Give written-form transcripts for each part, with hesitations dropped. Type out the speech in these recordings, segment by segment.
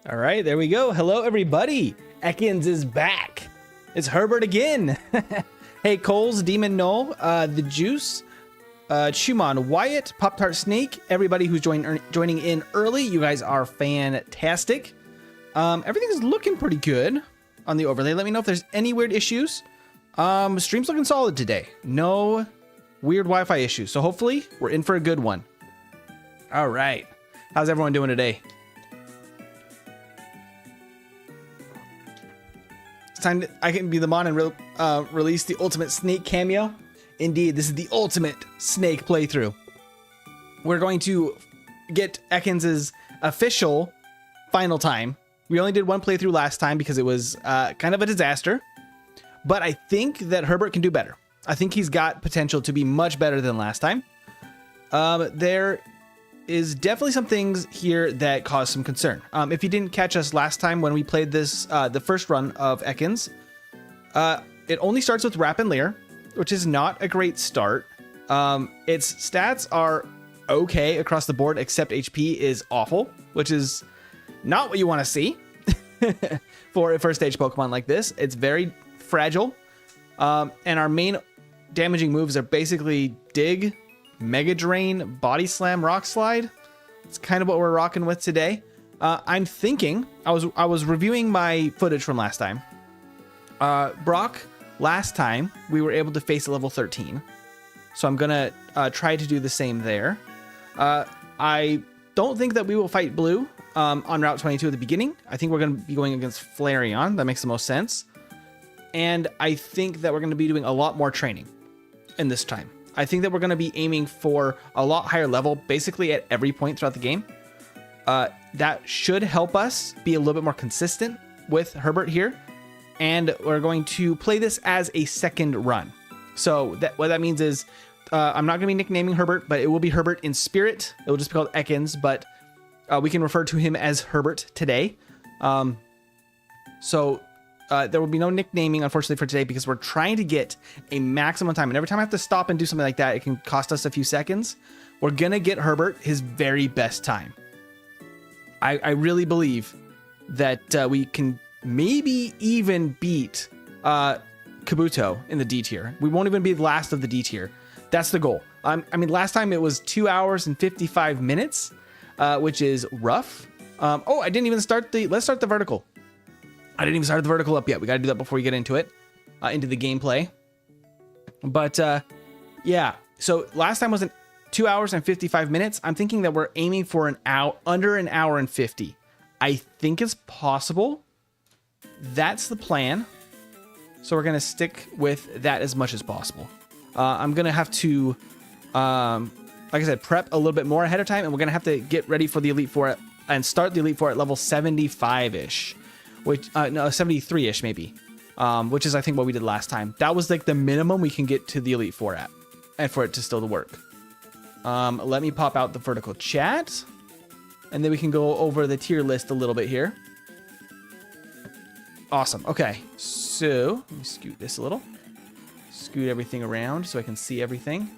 All right, there we go. Hello, everybody. Ekans is back. It's Herbert again. Hey, Coles, Demon Null, The Juice, Chumon, Wyatt, Pop-Tart Snake, everybody who's joining in early. You guys are fantastic. Everything's looking pretty good on the overlay. Let me know if there's any weird issues. Stream's looking solid today. No weird Wi-Fi issues. So hopefully we're in for a good one. All right. How's everyone doing today? It's time I can be the mon and release the ultimate snake cameo. Indeed, this is the ultimate snake playthrough. We're going to get Ekans' official final time. We only did one playthrough last time because it was kind of a disaster. But I think that Herbert can do better. I think he's got potential to be much better than last time. There is definitely some things here that cause some concern. If you didn't catch us last time when we played this, the first run of Ekans, it only starts with Rap and Leer, which is not a great start. Its stats are okay across the board, except HP is awful, which is not what you want to see for a first stage Pokemon like this. It's very fragile. And our main damaging moves are basically Dig, Mega Drain, Body Slam, Rock Slide. It's kind of what we're rocking with today. I'm thinking, I was reviewing my footage from last time. Brock, last time we were able to face a level 13. So I'm gonna try to do the same there. I don't think that we will fight Blue on Route 22 at the beginning. I think we're gonna be going against Flareon. That makes the most sense. And I think that we're gonna be doing a lot more training in this time. I think that we're going to be aiming for a lot higher level, basically at every point throughout the game. That should help us be a little bit more consistent with Herbert here. And we're going to play this as a second run. So what that means is I'm not going to be nicknaming Herbert, but it will be Herbert in spirit. It will just be called Ekans, but we can refer to him as Herbert today. There will be no nicknaming, unfortunately, for today because we're trying to get a maximum time. And every time I have to stop and do something like that, it can cost us a few seconds. We're going to get Herbert his very best time. I really believe that we can maybe even beat Kabuto in the D tier. We won't even be the last of the D tier. That's the goal. I mean, last time it was 2 hours and 55 minutes, which is rough. I didn't even start let's start the vertical. I didn't even start the vertical up yet. We got to do that before we get into it, into the gameplay. But yeah, so last time was 2 hours and 55 minutes. I'm thinking that we're aiming for an hour, under an hour and 50. I think it's possible. That's the plan. So we're going to stick with that as much as possible. I'm going to have to, like I said, prep a little bit more ahead of time. And we're going to have to get ready for the Elite Four and start the Elite Four at level 75-ish. Which no, 73-ish maybe, which is I think what we did last time. That was like the minimum we can get to the Elite Four at, and for it to still work. Let me pop out the vertical chat, and then we can go over the tier list a little bit here. Awesome. Okay, so let me scoot this a little, scoot everything around so I can see everything.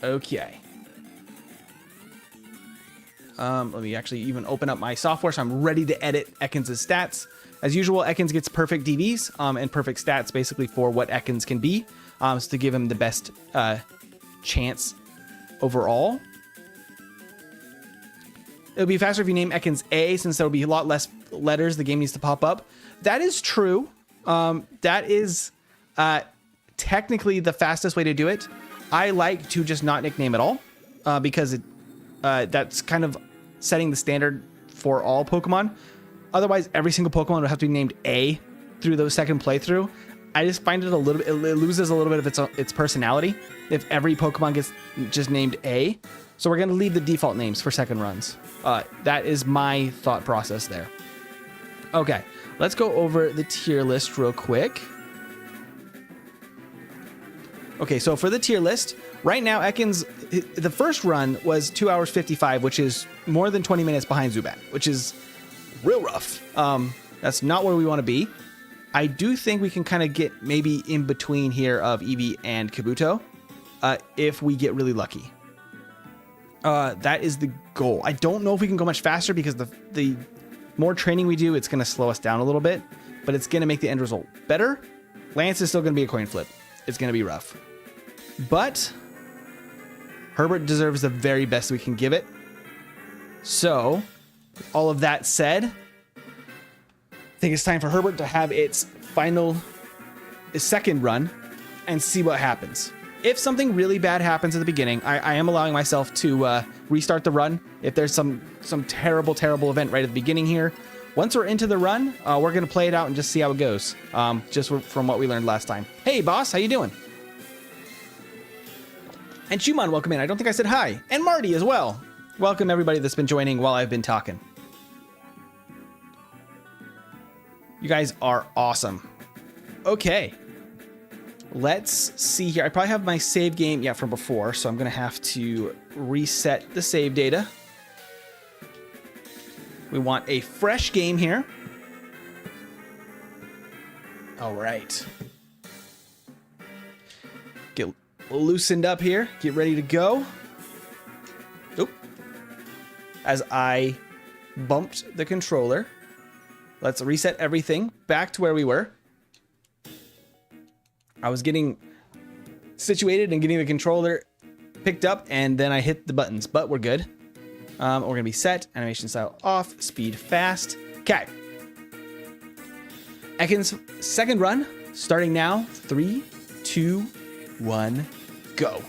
Okay. Let me actually even open up my software so I'm ready to edit Ekans' stats. As usual, Ekans gets perfect DVs and perfect stats basically for what Ekans can be, so to give him the best chance overall. It'll be faster if you name Ekans A, since there will be a lot less letters the game needs to pop up. That is true. That is technically the fastest way to do it. I like to just not nickname at all because that's kind of setting the standard for all Pokemon. Otherwise, every single Pokemon would have to be named A through the second playthrough. I just find it it loses a little bit of its personality if every Pokemon gets just named A. So we're going to leave the default names for second runs. That is my thought process there. Okay, let's go over the tier list real quick. Okay, so for the tier list, right now, Ekans, the first run was 2 hours 55, which is more than 20 minutes behind Zubat, which is real rough. That's not where we want to be. I do think we can kind of get maybe in between here of Eevee and Kabuto if we get really lucky. That is the goal. I don't know if we can go much faster because the more training we do, it's going to slow us down a little bit, but it's going to make the end result better. Lance is still going to be a coin flip. It's going to be rough. But Herbert deserves the very best we can give it. So, with all of that said, I think it's time for Herbert to have its second run and see what happens. If something really bad happens at the beginning, I am allowing myself to restart the run. If there's some terrible event right at the beginning here, once we're into the run, we're going to play it out and just see how it goes. Just from what we learned last time. Hey, boss, how you doing? And Shuman, welcome in. I don't think I said hi. And Marty as well. Welcome everybody that's been joining while I've been talking. You guys are awesome. Okay. Let's see here. I probably have my save game, from before, so I'm going to have to reset the save data. We want a fresh game here. All right. Get loosened up here. Get ready to go. Oop. As I bumped the controller. Let's reset everything back to where we were. I was getting situated and getting the controller picked up, and then I hit the buttons, but we're good. We're going to be set. Animation style off. Speed fast. Okay. Ekans' second run, starting now. 3, 2, 1, go.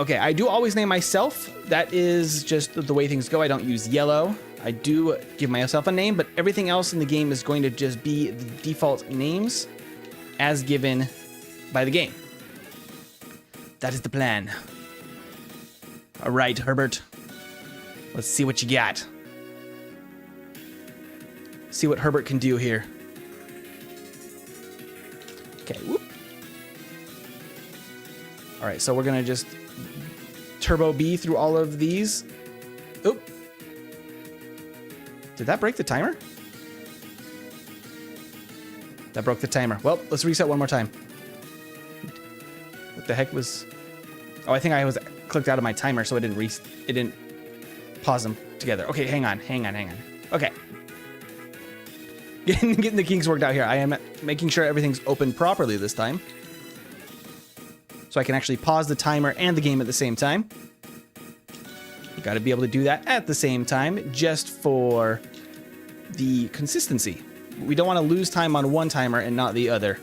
Okay, I do always name myself. That is just the way things go. I don't use yellow. I do give myself a name, but everything else in the game is going to just be the default names as given by the game. That is the plan. All right, Herbert. Let's see what you got. See what Herbert can do here. Okay, whoop. All right, so we're gonna just turbo B through all of these. Oop. Did that break the timer? That broke the timer. Well, let's reset one more time. What the heck was... Oh, I think I was clicked out of my timer, so it didn't pause them together. Okay, hang on. Okay. Getting the kinks worked out here. I am making sure everything's open properly this time. So I can actually pause the timer and the game at the same time. You got to be able to do that at the same time, just for the consistency. We don't want to lose time on one timer and not the other.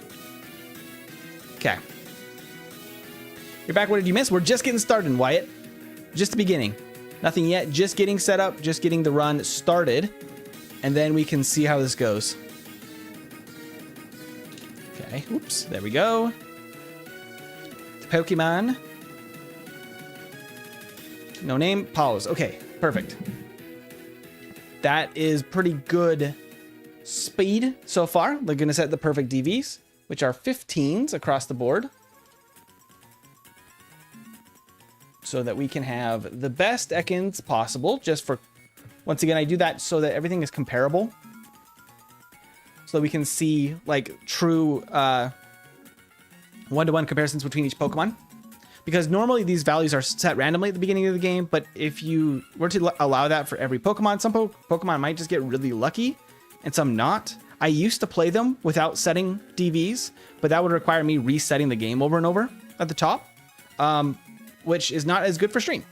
Okay. You're back. What did you miss? We're just getting started, Wyatt. Just the beginning. Nothing yet. Just getting set up. Just getting the run started. And then we can see how this goes. Okay. Oops. There we go. Pokemon. No name. Pause. Okay. Perfect. That is pretty good speed so far. They're going to set the perfect DVs, which are 15s across the board, so that we can have the best Ekans possible. Just for, once again, I do that so that everything is comparable, so that we can see like true one-to-one comparisons between each Pokemon. Because normally these values are set randomly at the beginning of the game, but if you were to allow that for every Pokemon, some Pokemon might just get really lucky and some not. I used to play them without setting DVs, but that would require me resetting the game over and over at the top, which is not as good for stream.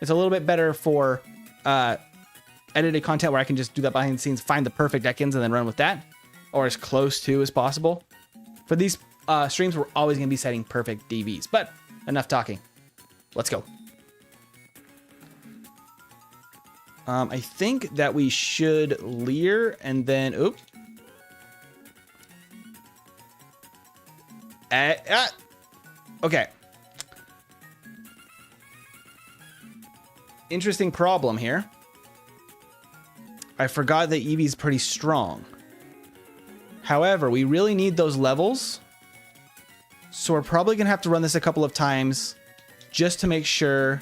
It's a little bit better for edited content where I can just do that behind the scenes, find the perfect Ekans and then run with that, or as close to as possible. For these streams, we're always going to be setting perfect DVs, but enough talking. Let's go. I think that we should Leer and then... Oop. Okay. Interesting problem here. I forgot that Eevee's pretty strong. However, we really need those levels. So we're probably going to have to run this a couple of times just to make sure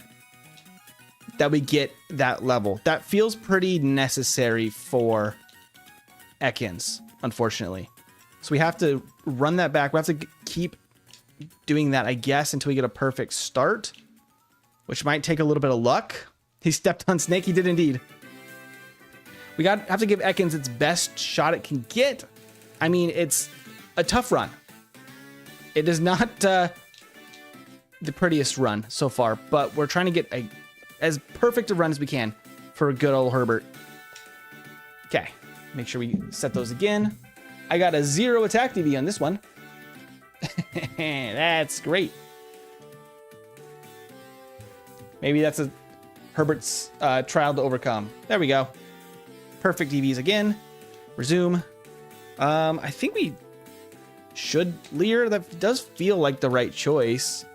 that we get that level. That feels pretty necessary for Ekans, unfortunately. So we have to run that back. We have to keep doing that, I guess, until we get a perfect start. which might take a little bit of luck. He stepped on Snake. He did indeed. We have to give Ekans its best shot it can get. I mean, it's a tough run. It is not the prettiest run so far, but we're trying to get as perfect a run as we can for good old Herbert. Okay, make sure we set those again. I got a 0 attack DV on this one. That's great. Maybe that's a Herbert's trial to overcome. There we go. Perfect DVs again. Resume. I think we should Leer. That does feel like the right choice.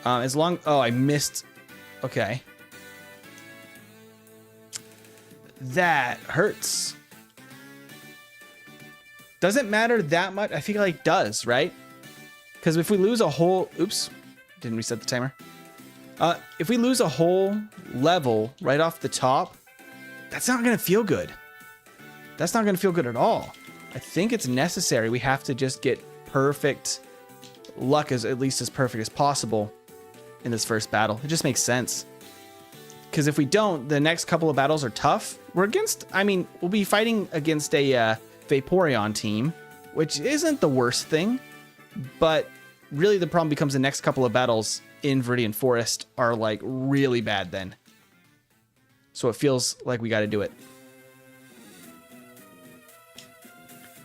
As long... Oh, I missed... Okay. That hurts. Doesn't matter that much. I feel like it does, right? Because if we lose a whole... Oops. Didn't reset the timer. If we lose a whole level right off the top, that's not going to feel good. That's not going to feel good at all. I think it's necessary. We have to just get perfect luck, as at least as perfect as possible in this first battle. It just makes sense. Because if we don't, the next couple of battles are tough. We're against... I mean, we'll be fighting against a Vaporeon team, which isn't the worst thing. But really the problem becomes the next couple of battles in Viridian Forest are like really bad then. So it feels like we got to do it.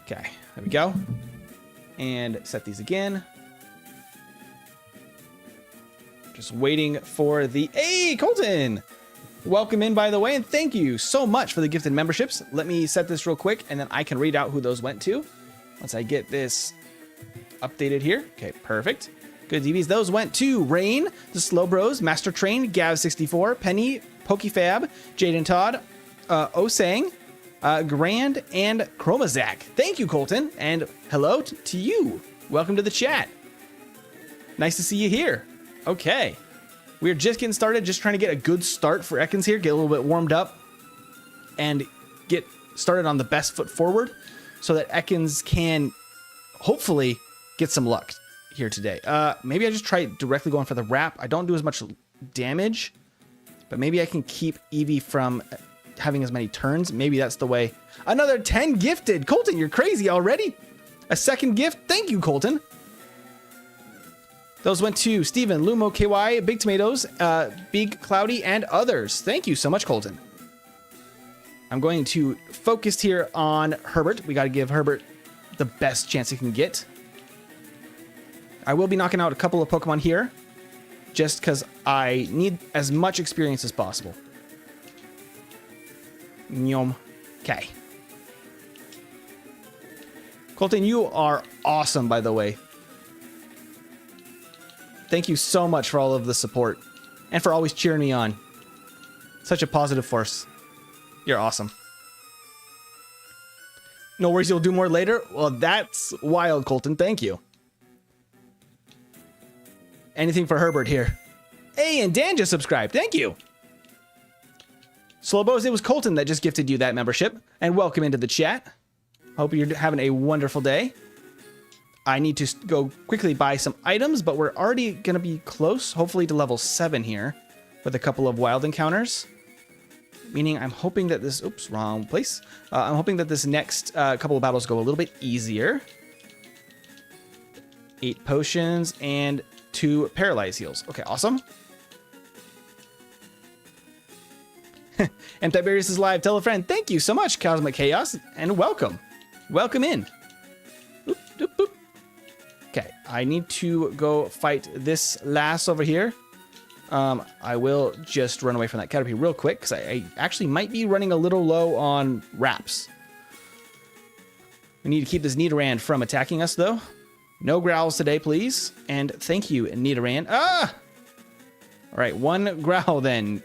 Okay, there we go. And set these again. Just waiting for the... Hey, Colton! Welcome in, by the way, and thank you so much for the gifted memberships. Let me set this real quick, and then I can read out who those went to once I get this updated here. Okay, perfect. Good DVs. Those went to Rain, the Slow Bros, Master Train, Gav64, Penny, Pokefab, Jaden Todd, Osang, Grand, and Chromazak. Thank you, Colton, and hello to you. Welcome to the chat. Nice to see you here. Okay. We're just getting started, just trying to get a good start for Ekans here, get a little bit warmed up, and get started on the best foot forward so that Ekans can hopefully get some luck here today. Maybe I just try directly going for the wrap. I don't do as much damage, but maybe I can keep Eevee from having as many turns. Maybe that's the way. Another 10 gifted. Colton, you're crazy already. A second gift. Thank you, Colton. Those went to Steven, Lumo, KY, Big Tomatoes, Big Cloudy, and others. Thank you so much, Colton. I'm going to focus here on Herbert. We got to give Herbert the best chance he can get. I will be knocking out a couple of Pokemon here, just because I need as much experience as possible. Nyom. Okay. Colton, you are awesome, by the way. Thank you so much for all of the support and for always cheering me on. Such a positive force. You're awesome. No worries, you'll do more later? Well, that's wild, Colton. Thank you. Anything for Herbert here. Hey, and Dan just subscribed. Thank you. Slowbos, it was Colton that just gifted you that membership. And welcome into the chat. Hope you're having a wonderful day. I need to go quickly buy some items, but we're already going to be close, hopefully to level 7 here with a couple of wild encounters. Meaning I'm hoping that this... Oops, wrong place. I'm hoping that this next couple of battles go a little bit easier. 8 potions and 2 paralyze heals. Okay, awesome. And Tiberius is live. Tell a friend. Thank you so much, Cosmic Chaos, and welcome. Welcome in. Oop, oop, oop. Okay, I need to go fight this lass over here. I will just run away from that Caterpie real quick, because I actually might be running a little low on wraps. We need to keep this Nidoran from attacking us, though. No growls today, please. And thank you, Nidoran. Ah! All right, 1 growl then.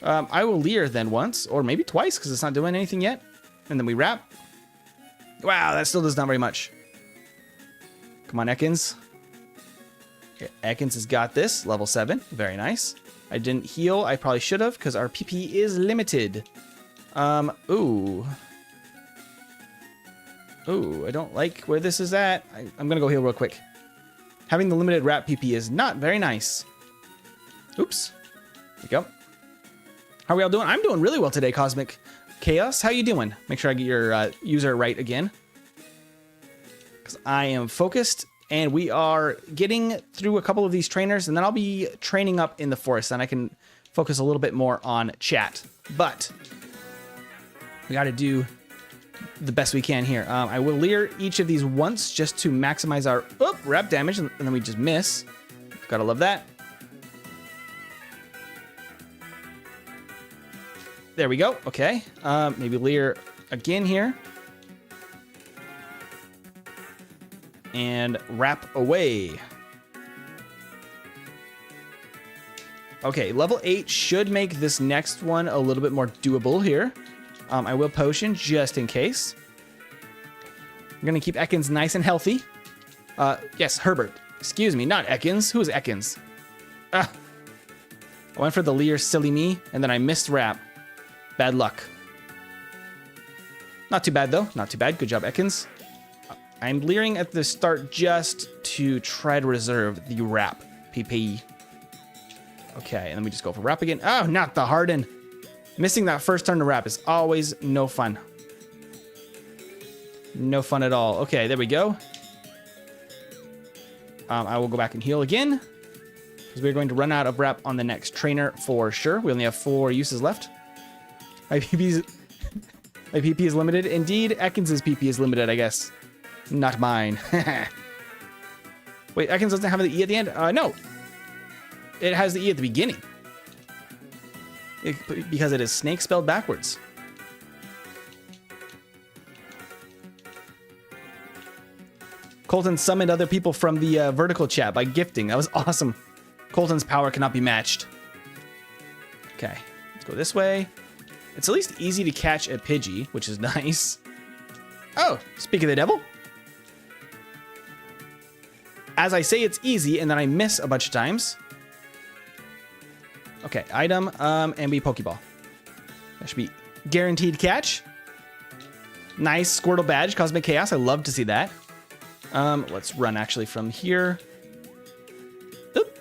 I will leer then once, or maybe twice, because it's not doing anything yet. And then we wrap. Wow, that still does not very much. Come on, Ekans. Okay, Ekans has got this. Level 7. Very nice. I didn't heal. I probably should have, because our PP is limited. Ooh. Ooh, I don't like where this is at. I'm going to go heal real quick. Having the limited wrap PP is not very nice. Oops. There we go. How are we all doing? I'm doing really well today, Cosmic Chaos. How you doing? Make sure I get your user right again. Because I am focused, and we are getting through a couple of these trainers, and then I'll be training up in the forest, and I can focus a little bit more on chat. But we got to do the best we can here. I will leer each of these once just to maximize our rep damage, and then we just miss. Gotta love that. There we go. Okay. Maybe leer again here. And wrap away. Okay, level 8 should make this next one a little bit more doable here. I will potion just in case. I'm going to keep Ekans nice and healthy. Yes, Herbert. Excuse me, not Ekans. Who is Ekans? I went for the leer, silly me, and then I missed wrap. Bad luck. Not too bad, though. Not too bad. Good job, Ekans. I'm leering at the start just to try to reserve the wrap. PP. Okay, and then we just go for wrap again. Oh, not the harden. Missing that first turn to wrap is always no fun. No fun at all. Okay, there we go. I will go back and heal again, because we're going to run out of wrap on the next trainer for sure. We only have 4 uses left. My PP is limited. Indeed, Ekans' PP is limited, I guess. Not mine. Wait, Ekans doesn't have the E at the end? No. It has the E at the beginning. Because it is snake spelled backwards. Colton summoned other people from the vertical chat by gifting. That was awesome. Colton's power cannot be matched. Okay, let's go this way. It's at least easy to catch a Pidgey, which is nice. Oh, speak of the devil. As I say, it's easy, and then I miss a bunch of times. Okay, item, and be Pokeball. That should be guaranteed catch. Nice Squirtle badge, Cosmic Chaos. I love to see that. Let's run actually from here. Oop.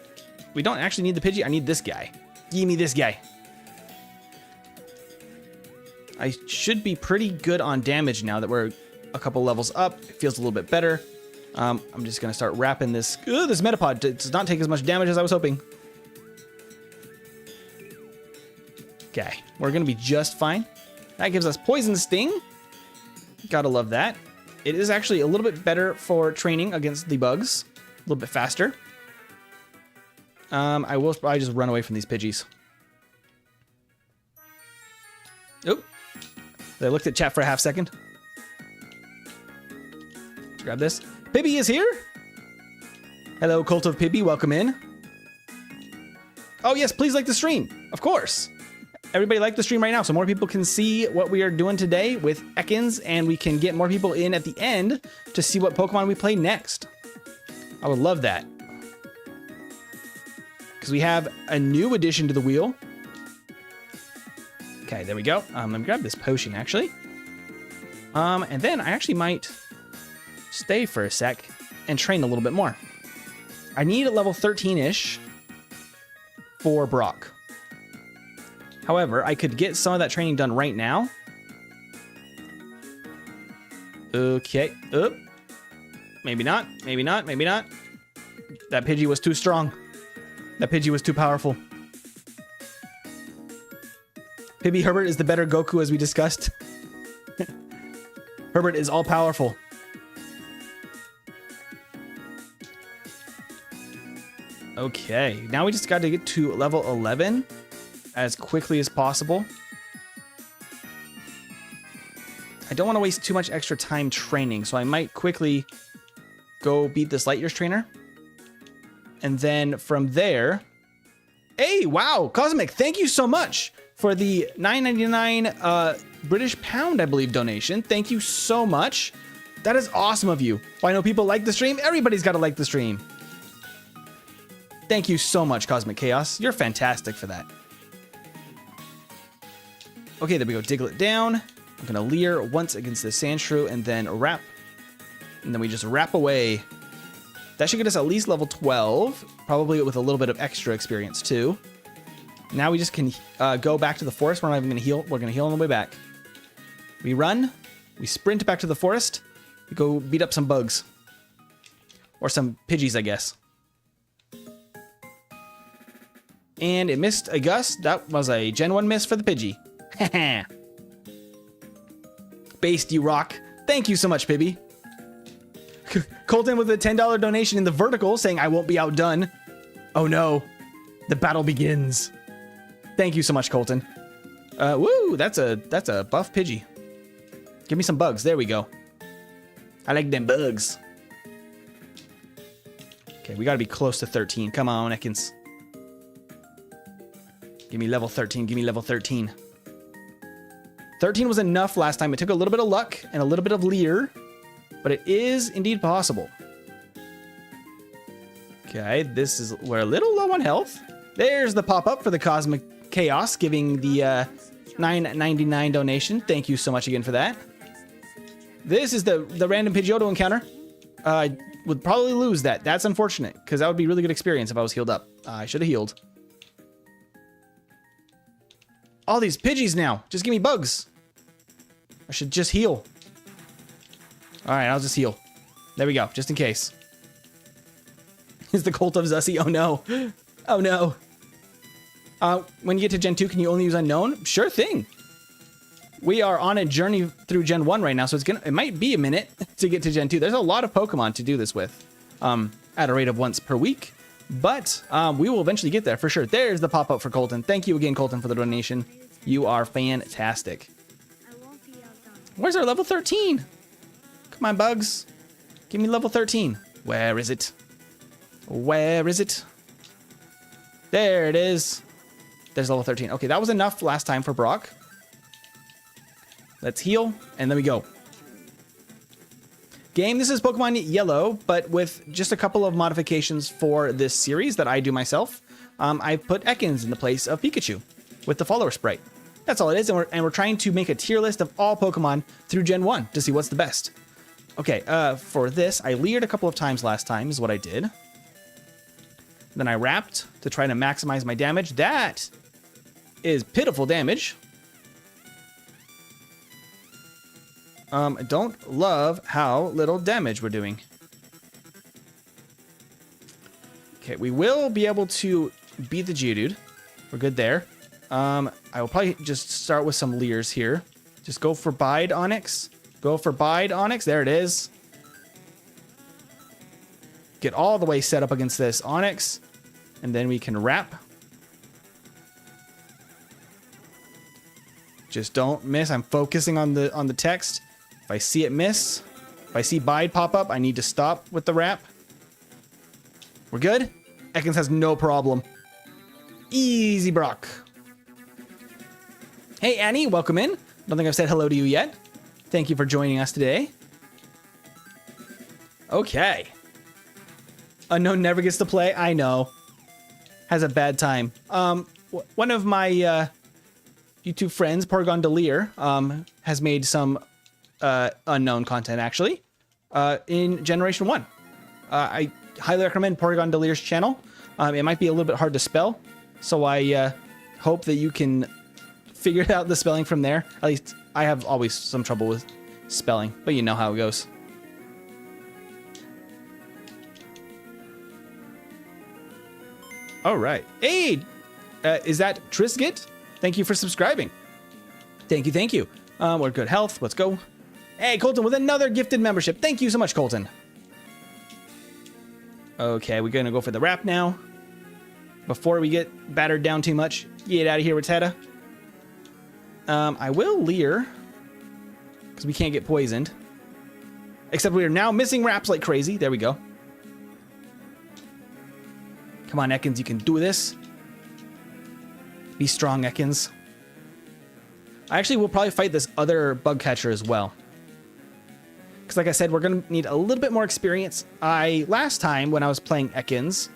We don't actually need the Pidgey. I need this guy. Give me this guy. I should be pretty good on damage now that we're a couple levels up. It feels a little bit better. I'm just going to start wrapping this. Ooh, this Metapod does not take as much damage as I was hoping. Okay, we're going to be just fine. That gives us Poison Sting. Gotta love that. It is actually a little bit better for training against the bugs. A little bit faster. I will probably just run away from these Pidgeys. Oop. I looked at chat for a half second. Let's grab this. Pibby is here. Hello, Cult of Pibby. Welcome in. Oh, yes, please like the stream. Of course. Everybody like the stream right now so more people can see what we are doing today with Ekans, and we can get more people in at the end to see what Pokemon we play next. I would love that. Because we have a new addition to the wheel. Okay, there we go. Let me grab this potion, actually. And then I actually might stay for a sec and train a little bit more. I need a level 13-ish for Brock. However, I could get some of that training done right now. Okay. Oop. Maybe not. Maybe not. Maybe not. That Pidgey was too strong. That Pidgey was too powerful. Pibby Herbert is the better Goku, as we discussed. Herbert is all powerful. Okay. Now we just got to get to level 11. As quickly as possible. I don't want to waste too much extra time training, so I might quickly go beat this Light Years trainer. And then from there... Hey, wow, Cosmic, thank you so much for the $9.99 British pound, I believe, donation. Thank you so much. That is awesome of you. Well, I know people like the stream. Everybody's got to like the stream. Thank you so much, Cosmic Chaos. You're fantastic for that. Okay, there we go. Diglett down. I'm going to leer once against the Sandshrew and then wrap. And then we just wrap away. That should get us at least level 12, probably with a little bit of extra experience too. Now we just can go back to the forest. We're not even going to heal. We're going to heal on the way back. We run. We sprint back to the forest. We go beat up some bugs. Or some Pidgeys, I guess. And it missed a gust. That was a Gen 1 miss for the Pidgey. Haha. Based, you rock. Thank you so much, Pibby. Colton with a $10 donation in the vertical saying, I won't be outdone. Oh no. The battle begins. Thank you so much, Colton. Woo, that's a buff Pidgey. Give me some bugs. There we go. I like them bugs. Okay, we gotta be close to 13. Come on, Ekans. Give me level 13. Give me level 13. 13 was enough last time. It took a little bit of luck and a little bit of leer, but it is indeed possible. Okay, this is we're a little low on health. There's the pop-up for the Cosmic Chaos, giving the $9.99 donation. Thank you so much again for that. This is the random Pidgeotto encounter. I would probably lose that. That's unfortunate, because that would be a really good experience if I was healed up. I should have healed. All these Pidgeys now. Just give me bugs. I should just heal. All right, I'll just heal. There we go, just in case. Is the Cult of Zussie? Oh no. Oh no. When you get to Gen 2, can you only use Unknown? Sure thing. We are on a journey through Gen 1 right now, so it might be a minute to get to Gen 2. There's a lot of Pokemon to do this with at a rate of once per week. But we will eventually get there for sure. There's the pop-up for Colton. Thank you again, Colton, for the donation. You are fantastic. Where's our level 13? Come on, bugs. Give me level 13. Where is it? Where is it? There it is. There's level 13. Okay, that was enough last time for Brock. Let's heal, and then we go. Game, this is Pokemon Yellow, but with just a couple of modifications for this series that I do myself. I put Ekans in the place of Pikachu with the follower sprite. That's all it is, and we're trying to make a tier list of all Pokemon through Gen 1 to see what's the best. Okay, for this, I leered a couple of times last time is what I did. Then I wrapped to try to maximize my damage. That is pitiful damage. I don't love how little damage we're doing. Okay, we will be able to beat the Geodude. We're good there. I will probably just start with some leers here. Just go for Bide Onyx. Go for Bide Onyx. There it is. Get all the way set up against this Onyx. And then we can wrap. Just don't miss. I'm focusing on the text. If I see it miss, if I see Bide pop up, I need to stop with the wrap. We're good. Ekans has no problem. Easy, Brock. Hey, Annie, welcome in. Don't think I've said hello to you yet. Thank you for joining us today. Okay. Unknown never gets to play. I know. Has a bad time. One of my YouTube friends, Porygon Delir, has made some Unknown content, actually, in Generation 1. I highly recommend Porygon Delir's channel. It might be a little bit hard to spell, so I hope that you can figure out the spelling from there. At least I have always some trouble with spelling, but you know how it goes. All right. Hey, is that Trisgit? Thank you for subscribing. Thank you, thank you. We're good health. Let's go. Hey, Colton with another gifted membership. Thank you so much, Colton. Okay, we're going to go for the wrap now. Before we get battered down too much. Get out of here, Rattata. I will leer. Because we can't get poisoned. Except we are now missing wraps like crazy. There we go. Come on, Ekans, you can do this. Be strong, Ekans. I actually will probably fight this other bug catcher as well. Because like I said, we're going to need a little bit more experience. Last time when I was playing Ekans,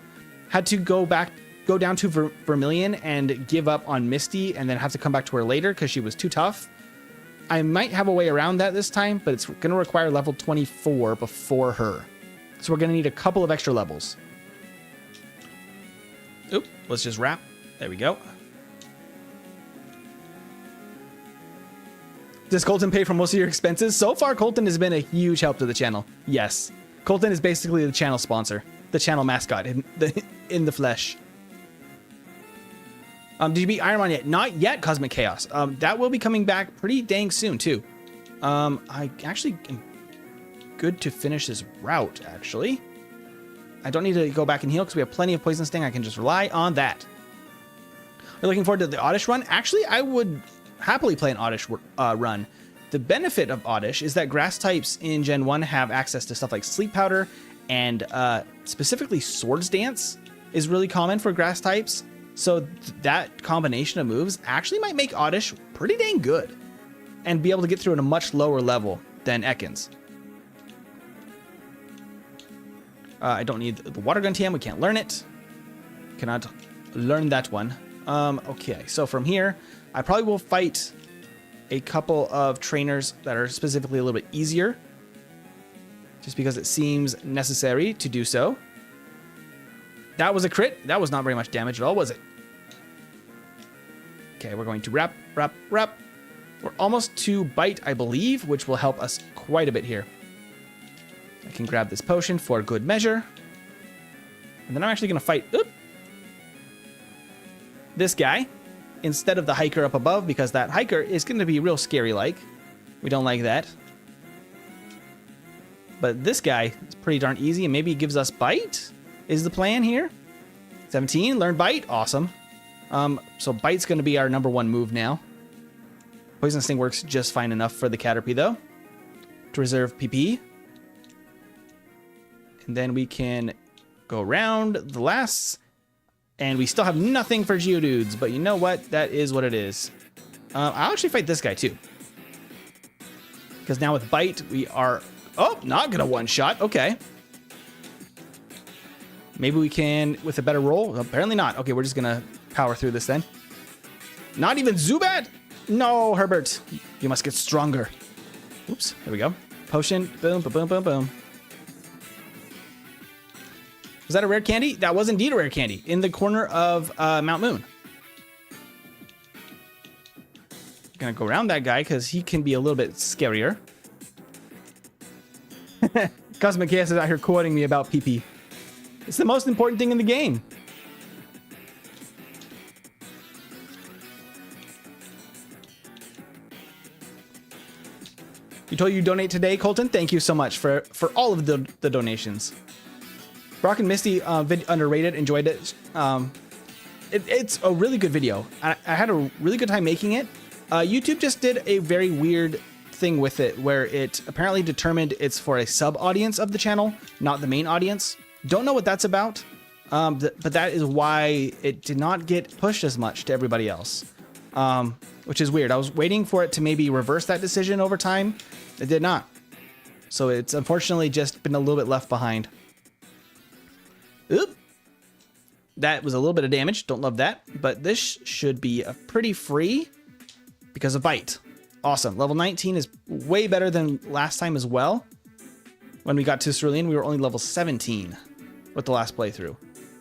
had to go down to Vermilion and give up on Misty and then have to come back to her later because she was too tough. I might have a way around that this time, but it's going to require level 24 before her. So we're going to need a couple of extra levels. Oop, let's just wrap. There we go. Does Colton pay for most of your expenses? So far, Colton has been a huge help to the channel. Yes. Colton is basically the channel sponsor. The channel mascot in the flesh. Did you beat Ironmon yet? Not yet, Cosmic Chaos. That will be coming back pretty dang soon, too. I actually am good to finish this route, actually. I don't need to go back and heal because we have plenty of Poison Sting. I can just rely on that. We're looking forward to the Oddish run. Actually, I would happily play an Oddish run. The benefit of Oddish is that grass types in Gen 1 have access to stuff like Sleep Powder, and specifically Swords Dance is really common for grass types. So that combination of moves actually might make Oddish pretty dang good and be able to get through at a much lower level than Ekans. I don't need the Water Gun TM. We can't learn it. Cannot learn that one. Okay, so from here, I probably will fight a couple of trainers that are specifically a little bit easier, just because it seems necessary to do so. That was a crit. That was not very much damage at all, was it? Okay, we're going to wrap. We're almost to bite, I believe, which will help us quite a bit here. I can grab this potion for good measure. And then I'm actually going to fight this guy instead of the hiker up above, because that hiker is going to be real scary like. We don't like that. But this guy is pretty darn easy, and maybe he gives us bite is the plan here. 17, learn bite. Awesome. So bite's going to be our #1 move now. Poison Sting works just fine enough for the Caterpie, though, to reserve PP. And then we can go around the lasts, and we still have nothing for Geodudes, but you know what? That is what it is. I'll actually fight this guy, too. Because now with bite, we are... Oh, not going to one-shot. Okay. Maybe we can with a better roll. Apparently not. Okay, we're just going to power through this then. Not even Zubat? No, Herbert. You must get stronger. Oops. There we go. Potion. Boom, boom, boom, boom, boom. Was that a rare candy? That was indeed a rare candy in the corner of Mount Moon. Gonna go around that guy because he can be a little bit scarier. Cosmic Chaos is out here quoting me about PP. It's the most important thing in the game. You told you donate today, Colton? Thank you so much for all of the donations. Brock and Misty, underrated, enjoyed it. It's a really good video. I had a really good time making it. YouTube just did a very weird thing with it, where it apparently determined it's for a sub-audience of the channel, not the main audience. Don't know what that's about, but that is why it did not get pushed as much to everybody else, which is weird. I was waiting for it to maybe reverse that decision over time. It did not. So it's unfortunately just been a little bit left behind. Oop. That was a little bit of damage. Don't love that. But this should be a pretty free because of bite. Awesome. Level 19 is way better than last time as well. When we got to Cerulean, we were only level 17 with the last playthrough.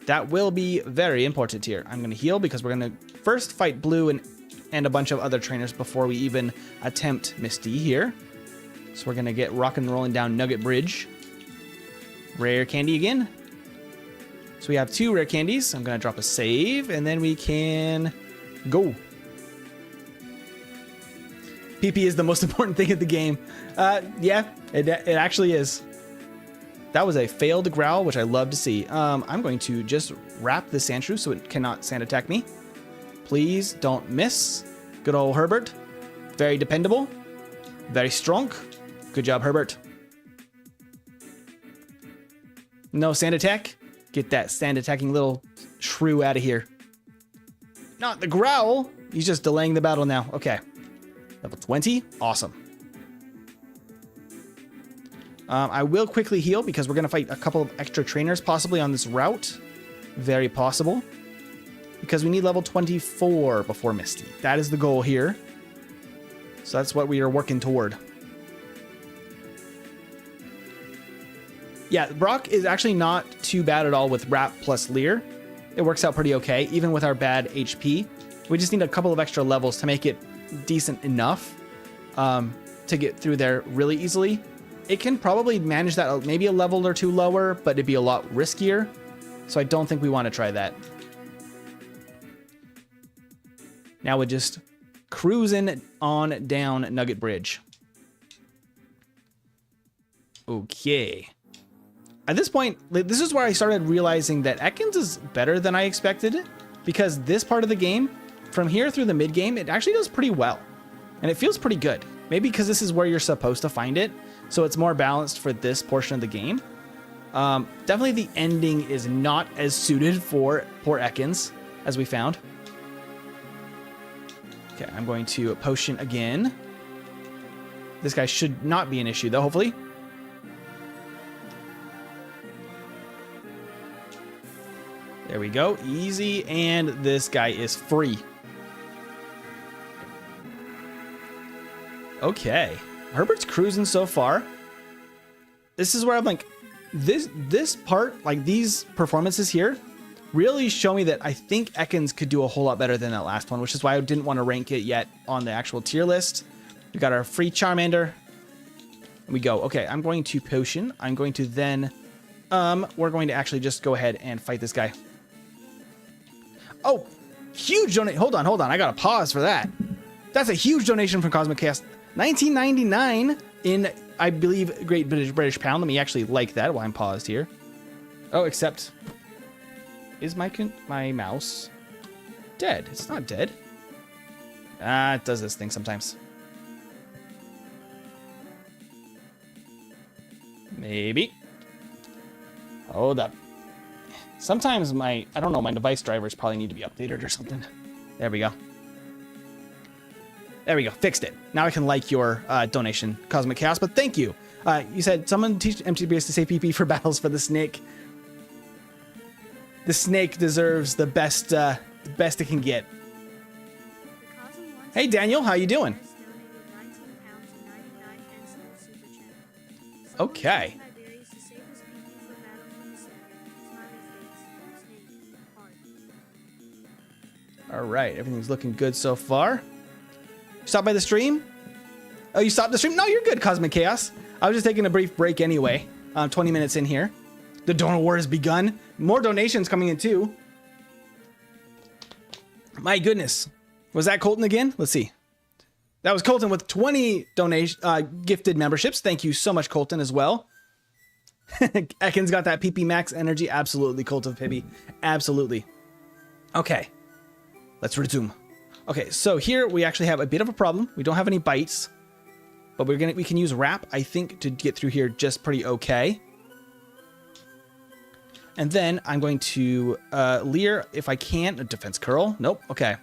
That will be very important here. I'm going to heal because we're going to first fight Blue and a bunch of other trainers before we even attempt Misty here. So we're going to get rock and rolling down Nugget Bridge. Rare candy again. So we have 2 rare candies. I'm going to drop a save, and then we can go. PP is the most important thing in the game. Yeah, it actually is. That was a failed growl, which I love to see. I'm going to just wrap the Sandshrew so it cannot sand attack me. Please don't miss. Good old Herbert. Very dependable. Very strong. Good job, Herbert. No sand attack. Get that sand attacking little shrew out of here. Not the growl. He's just delaying the battle now. Okay. Level 20. Awesome. I will quickly heal because we're going to fight a couple of extra trainers possibly on this route. Very possible. Because we need level 24 before Misty. That is the goal here. So that's what we are working toward. Yeah, Brock is actually not too bad at all with Wrap plus Leer. It works out pretty okay, even with our bad HP. We just need a couple of extra levels to make it decent enough to get through there really easily. It can probably manage that maybe a level or two lower, but it'd be a lot riskier. So I don't think we want to try that. Now we're just cruising on down Nugget Bridge. Okay. At this point, this is where I started realizing that Ekans is better than I expected, because this part of the game, from here through the mid game, it actually does pretty well. And it feels pretty good. Maybe because this is where you're supposed to find it, so it's more balanced for this portion of the game. Definitely the ending is not as suited for poor Ekans, as we found. Okay, I'm going to potion again. This guy should not be an issue, though, hopefully. There we go. Easy, and this guy is free. Okay. Herbert's cruising so far. This is where I'm like, this part, like these performances here, really show me that I think Ekans could do a whole lot better than that last one, which is why I didn't want to rank it yet on the actual tier list. We got our free Charmander. And we go. Okay, I'm going to potion. I'm going to then, we're going to actually just go ahead and fight this guy. Oh, huge donation. Hold on. I got to pause for that. That's a huge donation from Cosmic Chaos. $19.99 in, I believe, Great British Pound. Let me actually like that while I'm paused here. Oh, except, is my mouse dead? It's not dead. It does this thing sometimes. Maybe. Hold up. Sometimes my device drivers probably need to be updated or something. There we go. There we go. Fixed it. Now I can like your donation, Cosmic Chaos, but thank you. You said someone teach MTBS to say PP for battles for the snake. The snake deserves the best it can get. Hey Daniel, how you doing? Okay. All right, everything's looking good so far. Stop by the stream? Oh, you stopped the stream? No, you're good, Cosmic Chaos. I was just taking a brief break anyway. 20 minutes in here. The donor war has begun. More donations coming in too. My goodness. Was that Colton again? Let's see. That was Colton with 20 gifted memberships. Thank you so much, Colton, as well. Ekans got that PP Max energy. Absolutely, Colton Pibby. Absolutely. Okay. Let's resume. Okay, so here we actually have a bit of a problem. We don't have any bites, but we can use Wrap, I think, to get through here just pretty okay. And then I'm going to Leer if I can. Defense Curl. Nope. Okay.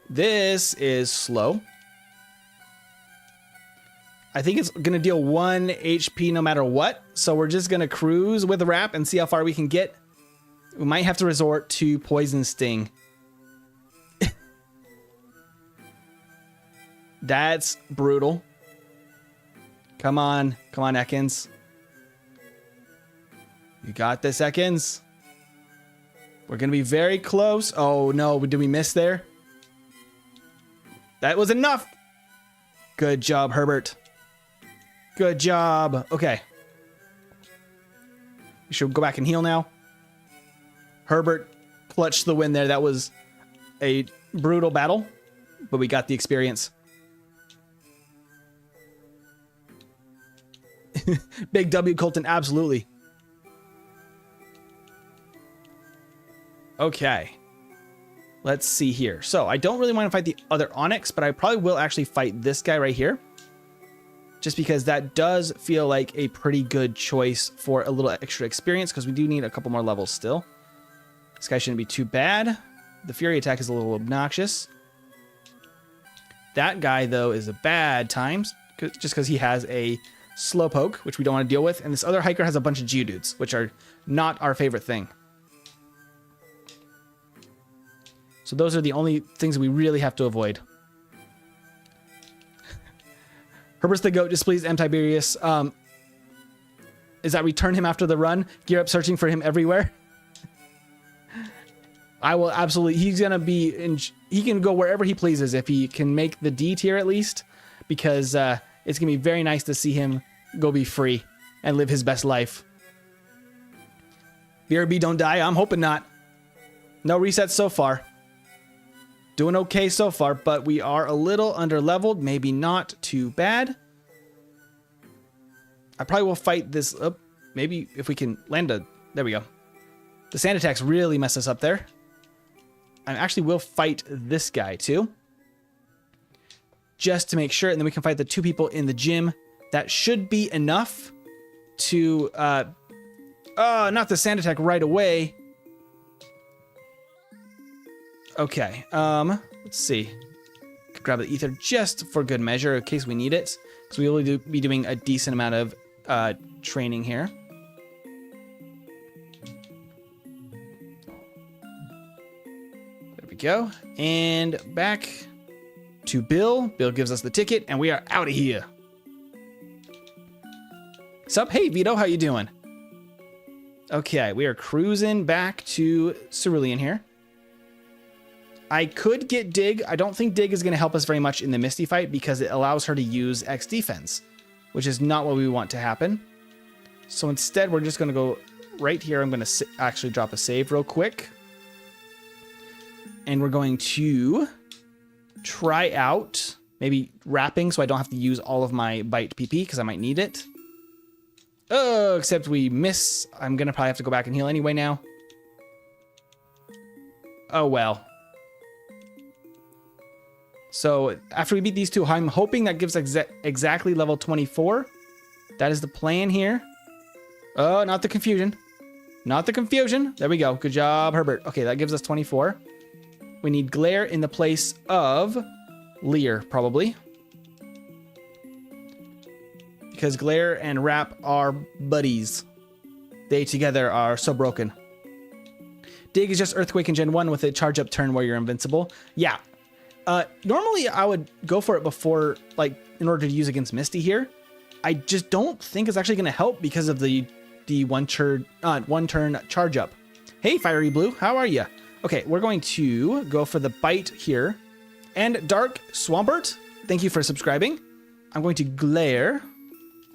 This is slow. I think it's going to deal 1 HP no matter what. So we're just going to cruise with Wrap and see how far we can get. We might have to resort to Poison Sting. That's brutal. Come on. Come on, Ekans. You got this, Ekans. We're going to be very close. Oh, no. Did we miss there? That was enough. Good job, Herbert. Good job. Okay. We should go back and heal now. Herbert clutched the win there. That was a brutal battle, but we got the experience. Big W, Colton. Absolutely. Okay. Let's see here. So I don't really want to fight the other Onyx, but I probably will actually fight this guy right here. Just because that does feel like a pretty good choice for a little extra experience, because we do need a couple more levels still. This guy shouldn't be too bad. The Fury attack is a little obnoxious. That guy, though, is a bad times, just because he has a Slowpoke, which we don't want to deal with. And this other hiker has a bunch of Geodudes, which are not our favorite thing. So those are the only things we really have to avoid. Herbert's the GOAT. Just please, M. Tiberius. is that return him after the run, gear up searching for him everywhere. I will absolutely, he's going to be, he can go wherever he pleases if he can make the D tier at least, because it's going to be very nice to see him go be free and live his best life. BRB don't die, I'm hoping not. No resets so far. Doing okay so far, but we are a little under leveled, maybe not too bad. I probably will fight this up. Maybe if we can land a, there we go. The sand attacks really mess us up there. I actually will fight this guy too, just to make sure, and then we can fight the 2 people in the gym. That should be enough to, not the sand attack right away. Okay, let's see. Could grab the ether just for good measure in case we need it, because we will be doing a decent amount of training here. There we go. And back to Bill. Bill gives us the ticket, and we are out of here. Sup? Hey, Vito, how you doing? Okay, we are cruising back to Cerulean here. I could get Dig. I don't think Dig is going to help us very much in the Misty fight because it allows her to use X defense, which is not what we want to happen. So instead, we're just going to go right here. I'm going to actually drop a save real quick. And we're going to try out maybe wrapping so I don't have to use all of my bite PP because I might need it. Oh, except we miss. I'm going to probably have to go back and heal anyway now. Oh, well. So after we beat these 2, I'm hoping that gives exactly level 24. That is the plan here. Oh, not the confusion. Not the confusion. There we go. Good job, Herbert. Okay, that gives us 24. We need Glare in the place of Leer, probably. Because Glare and Wrap are buddies. They together are so broken. Dig is just Earthquake in Gen 1 with a charge up turn where you're invincible. Yeah. Normally I would go for it before, like, in order to use against Misty here. I just don't think it's actually going to help because of the one turn charge up. Hey, Fiery Blue, how are you? Okay, we're going to go for the bite here. And Dark Swampert, thank you for subscribing. I'm going to Glare.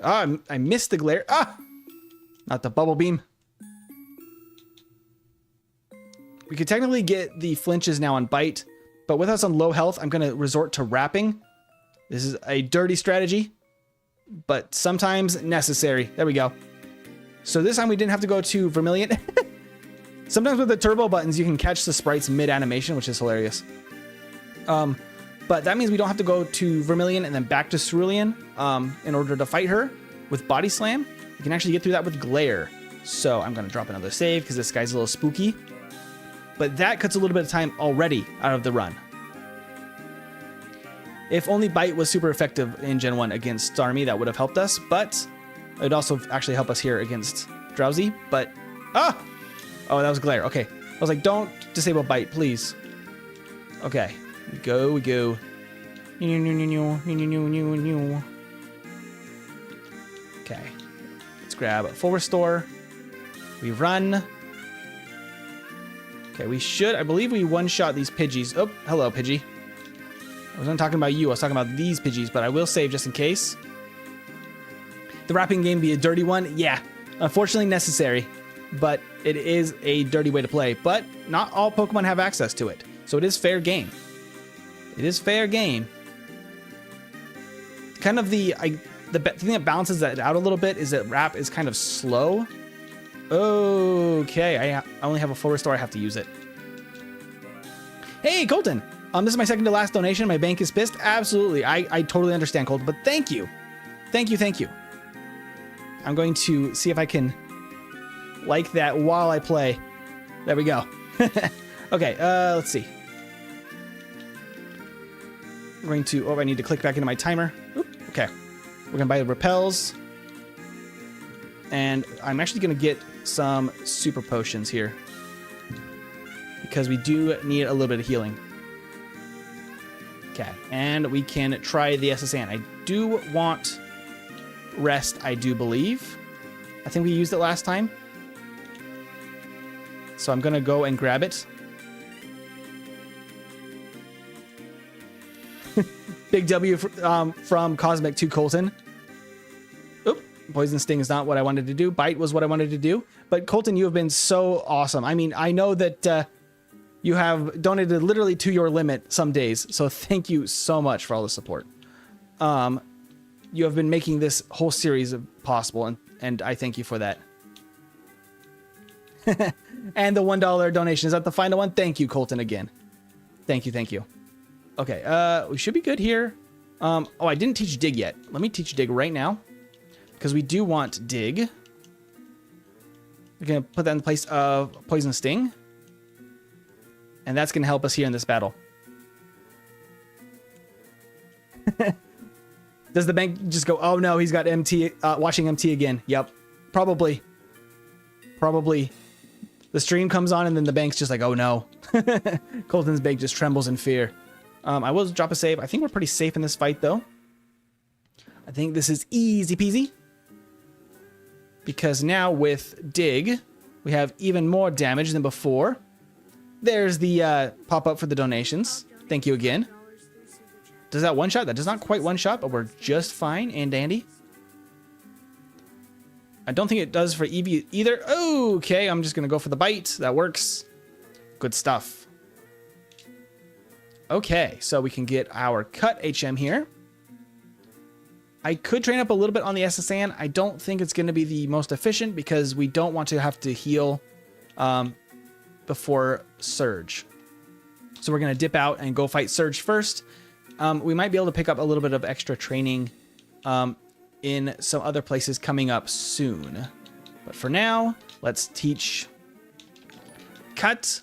Ah, I missed the Glare. Ah, not the Bubble Beam. We could technically get the flinches now on bite, but with us on low health, I'm going to resort to wrapping. This is a dirty strategy, but sometimes necessary. There we go. So this time we didn't have to go to Vermilion. Sometimes with the turbo buttons, you can catch the sprites mid-animation, which is hilarious. But that means we don't have to go to Vermilion and then back to Cerulean in order to fight her with Body Slam. We can actually get through that with Glare. So I'm going to drop another save because this guy's a little spooky. But that cuts a little bit of time already out of the run. If only Bite was super effective in Gen 1 against Starmie, that would have helped us. But it would also actually help us here against Drowsy. But, oh, that was Glare. Okay. I was like, don't disable Bite, please. Okay. We go. Okay. Let's grab a full restore. We run. Okay, we should, I believe we one-shot these Pidgeys. Oh, hello, Pidgey. I wasn't talking about you, I was talking about these Pidgeys, but I will save just in case. The wrapping game be a dirty one? Yeah, unfortunately necessary, but it is a dirty way to play. But not all Pokemon have access to it, so it is fair game. It is fair game. Kind of the thing that balances that out a little bit is that Wrap is kind of slow. Okay, I only have a full restore. I have to use it. Hey, Colton. This is my second to last donation. My bank is pissed. Absolutely. I totally understand, Colton, but thank you. Thank you. I'm going to see if I can like that while I play. There we go. Okay, let's see. I'm going to, I need to click back into my timer. Oop, okay. We're going to buy the repels. And I'm actually going to get some super potions here because we do need a little bit of healing. Okay, and we can try the SSN. I do want rest, I do believe. I think we used it last time. So I'm going to go and grab it. Big W from Cosmic to Colton. Oop, Poison Sting is not what I wanted to do. Bite was what I wanted to do. But Colton, you have been so awesome. I mean, I know that you have donated literally to your limit some days. So thank you so much for all the support. You have been making this whole series possible, and I thank you for that. And the $1 donation. Is that the final one? Thank you, Colton, again. Thank you, thank you. Okay, we should be good here. Oh, I didn't teach dig yet. Let me teach dig right now, because we do want dig. We're going to put that in place of Poison Sting. And that's going to help us here in this battle. Does the bank just go, oh no, he's got MT, watching MT again. Yep, probably. Probably. The stream comes on and then the bank's just like, oh no. Colton's bank just trembles in fear. I will drop a save. I think we're pretty safe in this fight though. I think this is easy peasy. Because now with dig, we have even more damage than before. There's the pop-up for the donations. Thank you again. Does that one-shot? That does not quite one-shot, but we're just fine and dandy. I don't think it does for Eevee either. Oh, okay, I'm just going to go for the bite. That works. Good stuff. Okay, so we can get our cut HM here. I could train up a little bit on the SSN. I don't think it's going to be the most efficient because we don't want to have to heal before Surge. So we're going to dip out and go fight Surge first. We might be able to pick up a little bit of extra training in some other places coming up soon. But for now, let's teach cut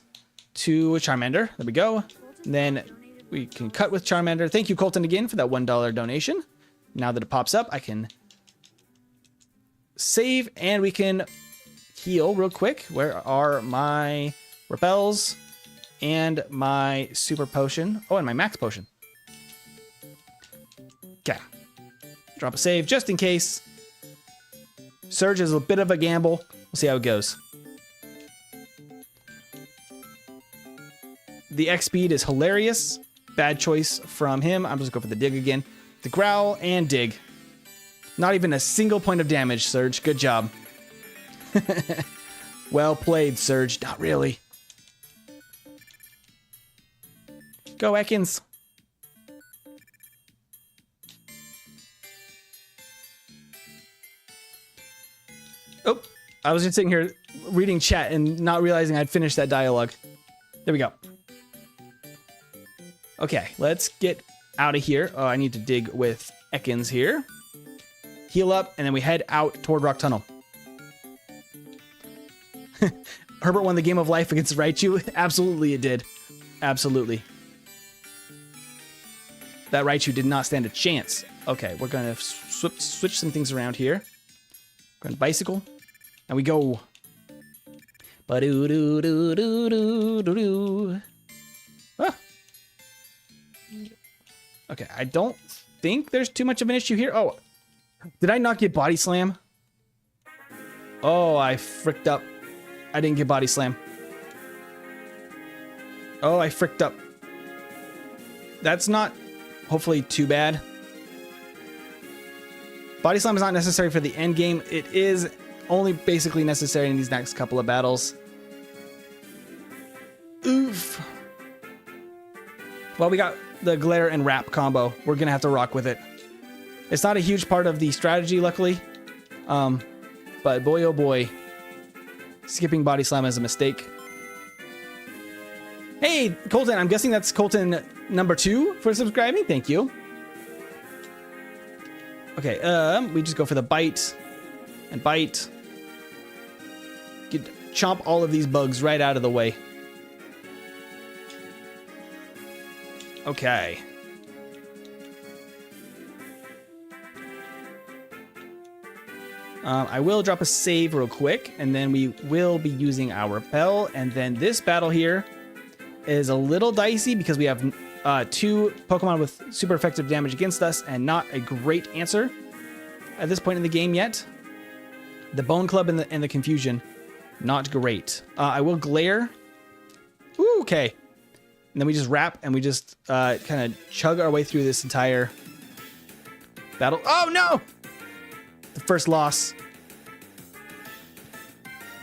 to Charmander. There we go. And then we can cut with Charmander. Thank you, Colton, again for that $1 donation. Now that it pops up, I can save and we can heal real quick. Where are my repels and my super potion? Oh, and my max potion. Okay. Drop a save just in case. Surge is a bit of a gamble. We'll see how it goes. The X speed is hilarious. Bad choice from him. I'm just going to go for the dig again. The growl and dig. Not even a single point of damage, Surge. Good job. Well played, Surge. Not really. Go, Ekans. Oh, I was just sitting here reading chat and not realizing I'd finished that dialogue. There we go. Okay, let's get out of here. Oh, I need to dig with Ekans here. Heal up, and then we head out toward Rock Tunnel. Herbert won the game of life against Raichu. Absolutely it did. Absolutely. That Raichu did not stand a chance. Okay, we're going to switch some things around here. We're going to bicycle. And we go. Ba-do-do-do-do-do-do-do. Ah. Okay, I don't think there's too much of an issue here. Oh, did I not get body slam? Oh, I fricked up. I didn't get body slam. Oh, I fricked up. That's not hopefully too bad. Body slam is not necessary for the end game. It is only basically necessary in these next couple of battles. Oof. Well, we got the glare and wrap combo. We're gonna have to rock with it. It's not a huge part of the strategy, luckily. But boy, oh boy. Skipping body slam is a mistake. Hey, Colton, I'm guessing that's Colton number 2 for subscribing. Thank you. Okay, we just go for the bite and bite. Chomp all of these bugs right out of the way. Okay. I will drop a save real quick, and then we will be using our repel. And then this battle here is a little dicey because we have 2 Pokemon with super effective damage against us and not a great answer at this point in the game yet. The Bone Club and the confusion, not great. I will glare. Ooh, okay. And then we just wrap and we just kind of chug our way through this entire battle. Oh no! The first loss.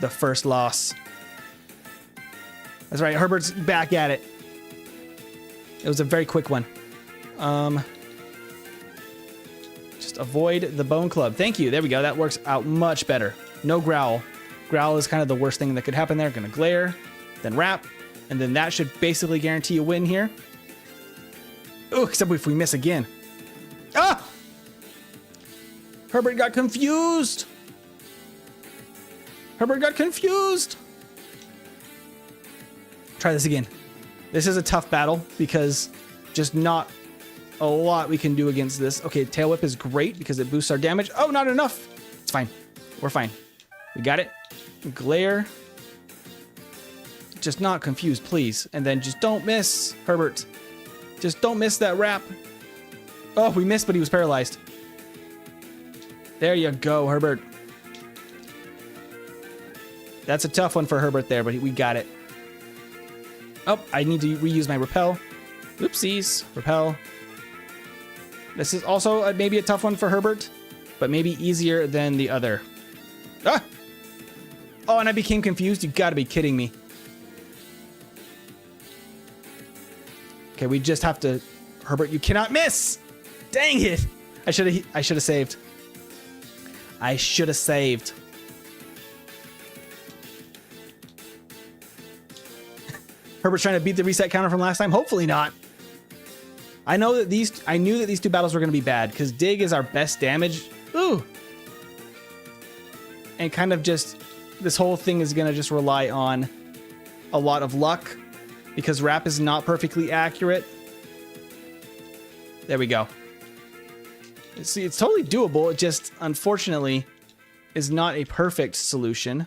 The first loss. That's right, Herbert's back at it. It was a very quick one. Just avoid the Bone Club. Thank you. There we go. That works out much better. No growl. Growl is kind of the worst thing that could happen there. Gonna glare, then wrap, and then that should basically guarantee a win here. Oh, except if we miss again. Ah! Herbert got confused. Herbert got confused. Try this again. This is a tough battle because just not a lot we can do against this. Okay, Tail Whip is great because it boosts our damage. Oh, not enough. It's fine. We're fine. We got it. Glare. Just not confused, please. And then just don't miss, Herbert. Just don't miss that wrap. Oh, we missed, but he was paralyzed. There you go, Herbert. That's a tough one for Herbert there, but we got it. Oh, I need to reuse my repel. Oopsies. Repel. This is also maybe a tough one for Herbert, but maybe easier than the other. Ah! Oh, and I became confused. You gotta be kidding me. Okay, we just have to... Herbert, you cannot miss! Dang it! I should have saved. I should have saved. Herbert's trying to beat the reset counter from last time. Hopefully not. I knew that these two battles were going to be bad because Dig is our best damage. Ooh. And kind of just this whole thing is going to just rely on a lot of luck because Wrap is not perfectly accurate. There we go. See, it's totally doable. It just unfortunately is not a perfect solution.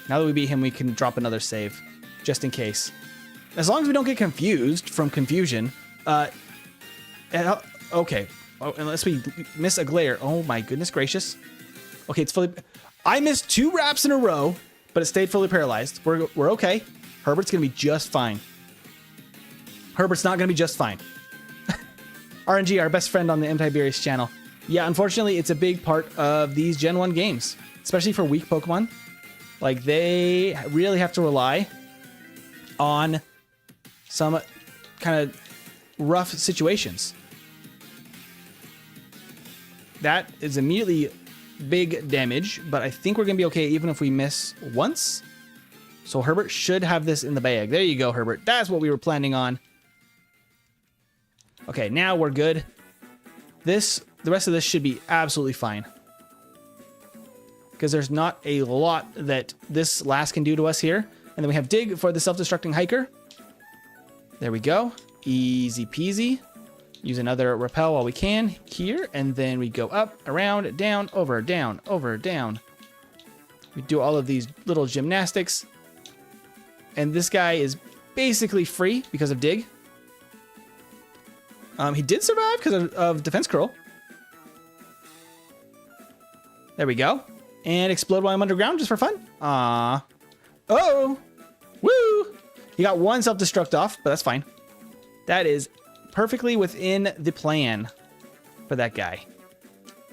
Now that we beat him, we can drop another save, just in case. As long as we don't get confused from confusion. Okay. Oh, unless we miss a glare. Oh my goodness gracious. Okay, it's fully... I missed 2 wraps in a row, but it stayed fully paralyzed. We're okay. Herbert's gonna be just fine. Herbert's not gonna be just fine. RNG, our best friend on the M. Tiberius channel. Yeah, unfortunately, it's a big part of these Gen 1 games, especially for weak Pokemon. Like, they really have to rely on some kind of rough situations. That is immediately big damage, but I think we're going to be okay even if we miss once. So Herbert should have this in the bag. There you go, Herbert. That's what we were planning on. Okay, now we're good. The rest of this should be absolutely fine. Because there's not a lot that this last can do to us here. And then we have Dig for the self-destructing hiker. There we go. Easy peasy. Use another repel while we can here. And then we go up, around, down, over, down, over, down. We do all of these little gymnastics. And this guy is basically free because of Dig. He did survive because of Defense Curl. There we go. And explode while I'm underground just for fun. Ah. Oh. Woo. He got 1 self-destruct off, but that's fine. That is perfectly within the plan for that guy.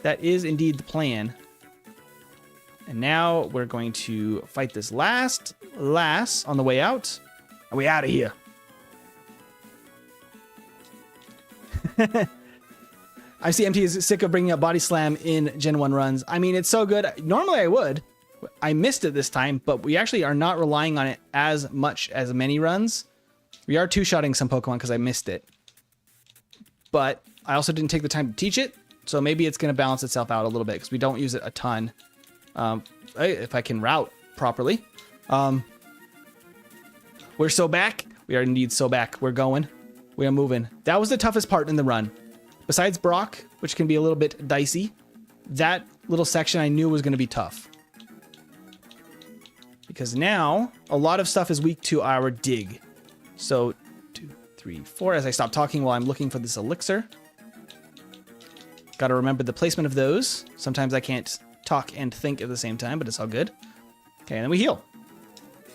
That is indeed the plan. And now we're going to fight this last on the way out. Are we out of here? I see MT is sick of bringing up Body Slam in Gen 1 runs. I mean, it's so good. Normally I would. I missed it this time, but we actually are not relying on it as much as many runs. We are two-shotting some Pokemon because I missed it. But I also didn't take the time to teach it, so maybe it's going to balance itself out a little bit because we don't use it a ton. If I can route properly. We're so back. We are indeed so back. We're going. We are moving. That was the toughest part in the run. Besides Brock, which can be a little bit dicey, that little section I knew was going to be tough. Because now, a lot of stuff is weak to our Dig. So, 2, 3, 4, as I stop talking while I'm looking for this elixir. Got to remember the placement of those. Sometimes I can't talk and think at the same time, but it's all good. Okay, and then we heal.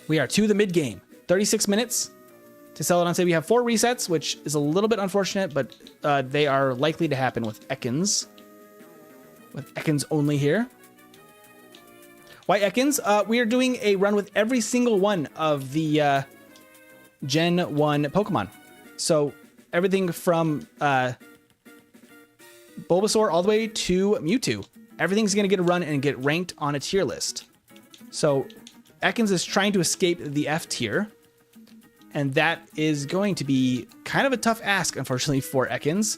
We are to the mid game. 36 minutes to Celadon. Say we have 4 resets, which is a little bit unfortunate, but they are likely to happen with Ekans. With Ekans only here. Why Ekans? We are doing a run with every single one of the Gen 1 Pokemon. So everything from Bulbasaur all the way to Mewtwo. Everything's going to get a run and get ranked on a tier list. So Ekans is trying to escape the F tier. And that is going to be kind of a tough ask, unfortunately, for Ekans.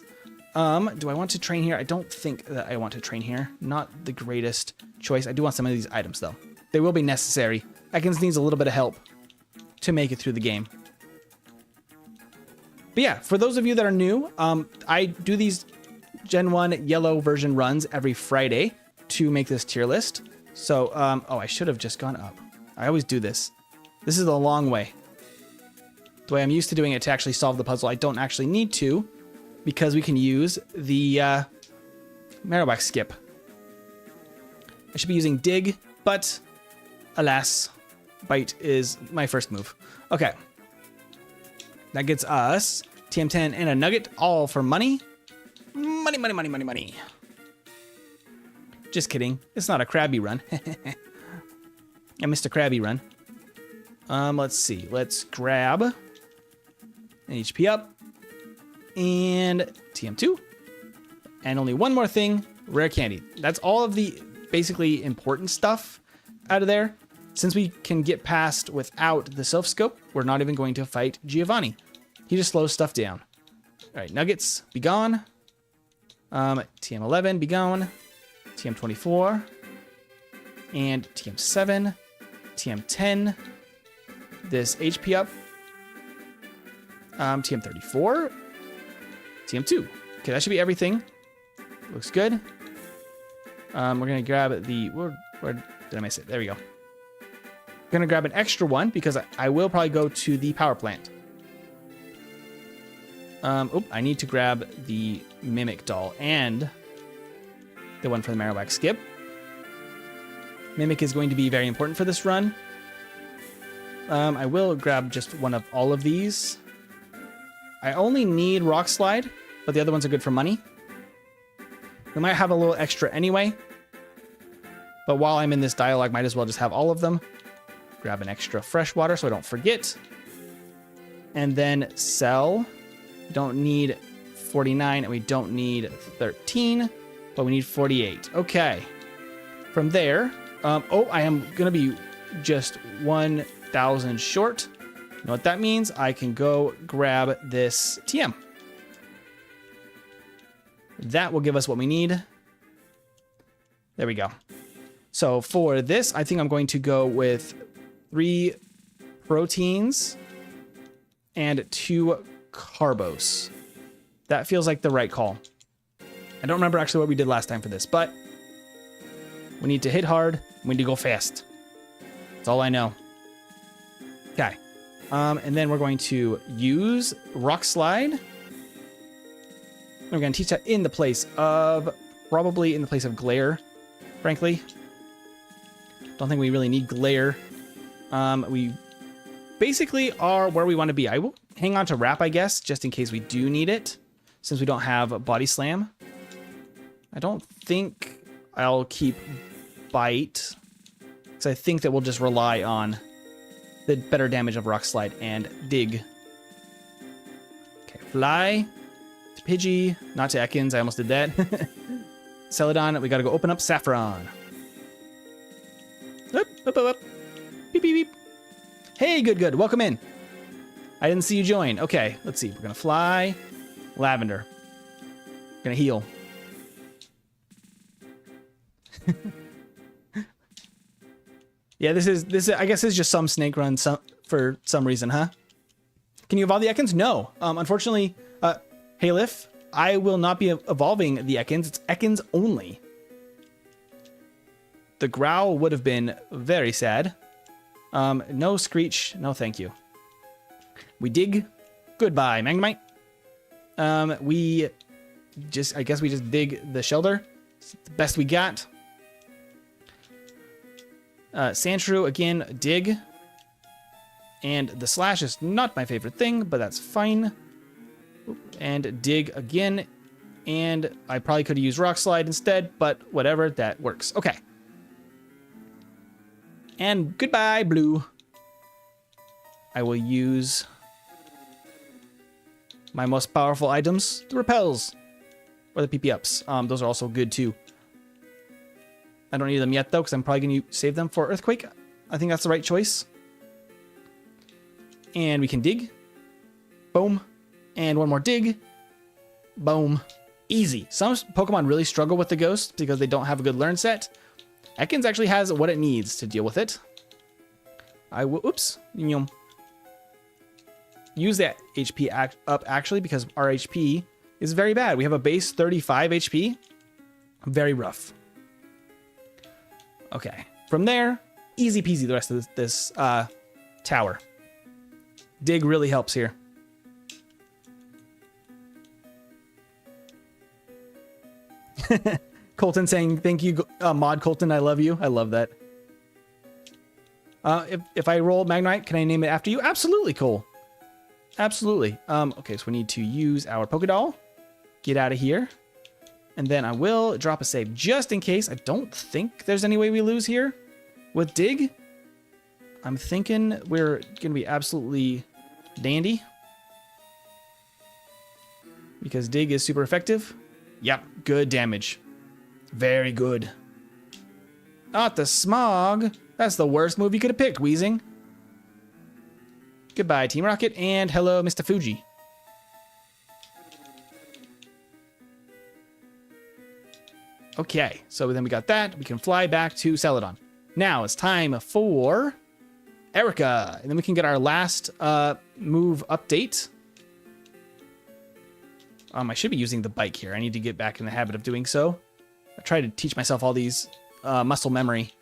Do I want to train here? I don't think that I want to train here. Not the greatest choice. I do want some of these items, though. They will be necessary. Ekans needs a little bit of help to make it through the game. But yeah, for those of you that are new, I do these Gen 1 yellow version runs every Friday to make this tier list. So, oh, I should have just gone up. I always do this. This is the long way. The way I'm used to doing it to actually solve the puzzle. I don't actually need to, because we can use the Marowak skip. I should be using dig, but alas, bite is my first move. Okay. That gets us TM10 and a nugget, all for money. Money, money, money, money, money. Just kidding. It's not a Krabby run. I missed a Krabby run. Let's see. Let's grab an HP up and TM2. And only one more thing, rare candy. That's all of the basically important stuff out of there. Since we can get past without the self scope, we're not even going to fight Giovanni. He just slows stuff down. All right, nuggets, be gone. TM11, be gone. TM24 and TM7, TM10. This HP up. TM34, TM2. Okay, that should be everything. Looks good. We're gonna grab the where did I miss it? There we go. Gonna grab an extra one because I will probably go to the power plant. I need to grab the Mimic doll and the one for the Marowak skip. Mimic is going to be very important for this run. I will grab just one of all of these. I only need Rock Slide, but the other ones are good for money. We might have a little extra anyway. But while I'm in this dialogue, might as well just have all of them. Grab an extra freshwater so I don't forget. And then sell. We don't need 49 and we don't need 13, but we need 48. Okay. From there, I am going to be just 1,000 short. You know what that means? I can go grab this TM. That will give us what we need. There we go. So for this, I think I'm going to go with 3 proteins and 2 carbos. That feels like the right call. I don't remember actually what we did last time for this, but we need to hit hard. We need to go fast. That's all I know. Okay. And then we're going to use Rock Slide. We're going to teach that in the place of, probably in the place of Glare, frankly. Don't think we really need Glare. We basically are where we want to be. I will hang on to Wrap, I guess, just in case we do need it, since we don't have Body Slam. I don't think I'll keep Bite, because I think that we'll just rely on the better damage of Rock Slide and Dig. Okay, Fly to Pidgey, not to Ekans. I almost did that. Celadon, we got to go open up Saffron. Up, up, up, up. Beep, beep, beep. Hey, good. Welcome in. I didn't see you join. Okay, let's see. We're going to fly. Lavender. Going to heal. Yeah, this is I guess this is just some snake run for some reason, huh? Can you evolve the Ekans? No. Unfortunately, Halif, I will not be evolving the Ekans. It's Ekans only. The Growl would have been very sad. No Screech. No, thank you. We Dig. Goodbye, Magnemite. We I guess we just dig the shelter. It's the best we got. Sandshrew, again, dig. And the slash is not my favorite thing, but that's fine. And dig again. And I probably could have used rock slide instead, but whatever, that works. Okay. And goodbye, blue. I will use my most powerful items, the repels, or the PP ups. Those are also good too. I don't need them yet though, because I'm probably going to save them for earthquake. I think that's the right choice. And we can dig. Boom. And one more dig. Boom. Easy. Some Pokemon really struggle with the ghost because they don't have a good learn set. Ekans actually has what it needs to deal with it. I will, oops, use that HP up actually because our HP is very bad. We have a base 35 HP. Very rough. Okay. From there, easy peasy the rest of this tower. Dig really helps here. Colton saying, thank you, Mod Colton, I love you. I love that. If I roll Magnite, can I name it after you? Absolutely, Cole. Absolutely. Okay, so we need to use our Pokédoll. Get out of here. And then I will drop a save just in case. I don't think there's any way we lose here with Dig. I'm thinking we're going to be absolutely dandy. Because Dig is super effective. Yep, good damage. Very good. Not the Smog. That's the worst move you could have picked, Weezing. Goodbye, Team Rocket, and hello, Mr. Fuji. Okay, so then we got that. We can fly back to Celadon. Now it's time for Erica, and then we can get our last move update. I should be using the bike here. I need to get back in the habit of doing so. I try to teach myself all these muscle memory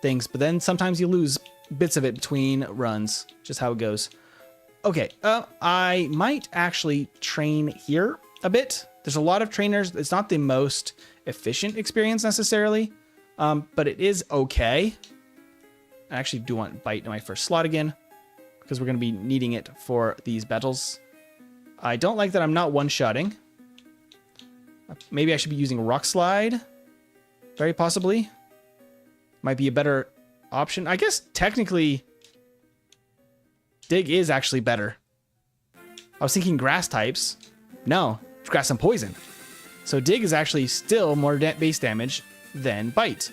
things, but then sometimes you lose bits of it between runs. Just how it goes. Okay, I might actually train here a bit. There's a lot of trainers. It's not the most efficient experience necessarily, but it is okay. I actually do want Bite in my first slot again because we're going to be needing it for these battles. I don't like that I'm not one-shotting. Maybe I should be using Rock Slide. Very possibly. Might be a better option. I guess technically Dig is actually better. I was thinking grass types. No, it's grass and poison. So Dig is actually still more base damage than Bite.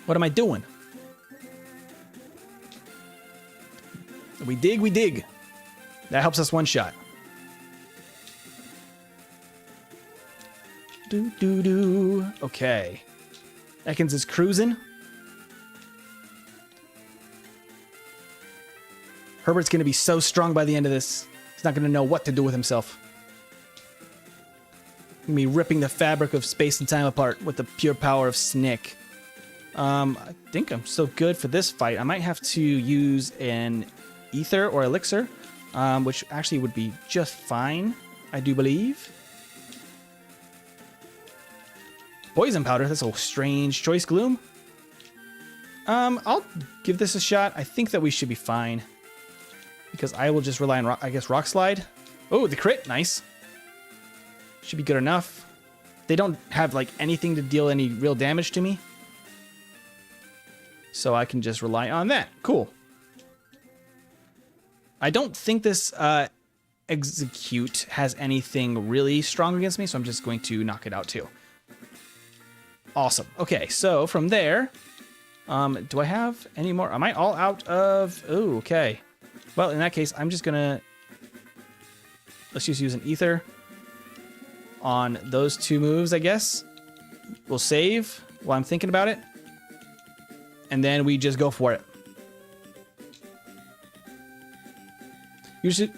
What am I doing? We dig, we dig. That helps us one shot. Okay. Ekans is cruising. Herbert's going to be so strong by the end of this. He's not going to know what to do with himself. He's going to be ripping the fabric of space and time apart with the pure power of Snick. I think I'm still good for this fight. I might have to use an Ether or Elixir, which actually would be just fine, I do believe. Poison Powder, that's a strange choice, Gloom. I'll give this a shot. I think that we should be fine. Because I will just rely on, I guess, Rock Slide. Oh, the crit, nice. Should be good enough. They don't have, like, anything to deal any real damage to me. So I can just rely on that. Cool. I don't think this Execute has anything really strong against me, so I'm just going to knock it out too. Awesome. Okay, so from there, do I have any more? Am I all out of... Oh, okay. Well, in that case, I'm just going to... Let's just use an Ether on those two moves, I guess. We'll save while I'm thinking about it. And then we just go for it.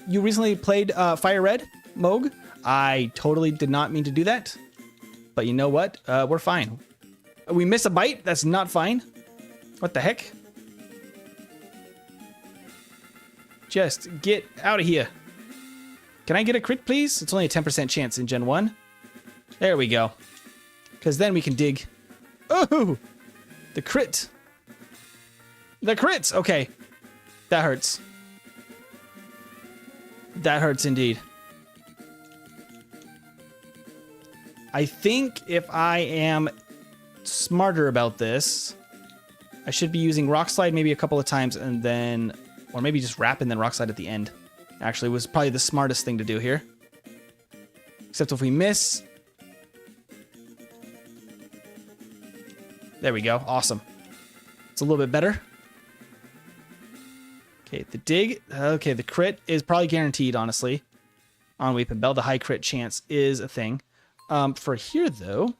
You recently played Fire Red, Moog? I totally did not mean to do that. But you know what? We're fine. We miss a bite? That's not fine. What the heck? Just get out of here. Can I get a crit, please? It's only a 10% chance in Gen 1. There we go. Because then we can dig. Oh, the crit. The crits. Okay, that hurts. That hurts indeed. I think if I am smarter about this, I should be using Rock Slide maybe a couple of times and then, or maybe just Wrap and then Rock Slide at the end. Actually, was probably the smartest thing to do here. Except if we miss. There we go. Awesome. It's a little bit better. Okay, the dig. Okay, the crit is probably guaranteed, honestly. On Weeping Bell, the high crit chance is a thing. For here, though,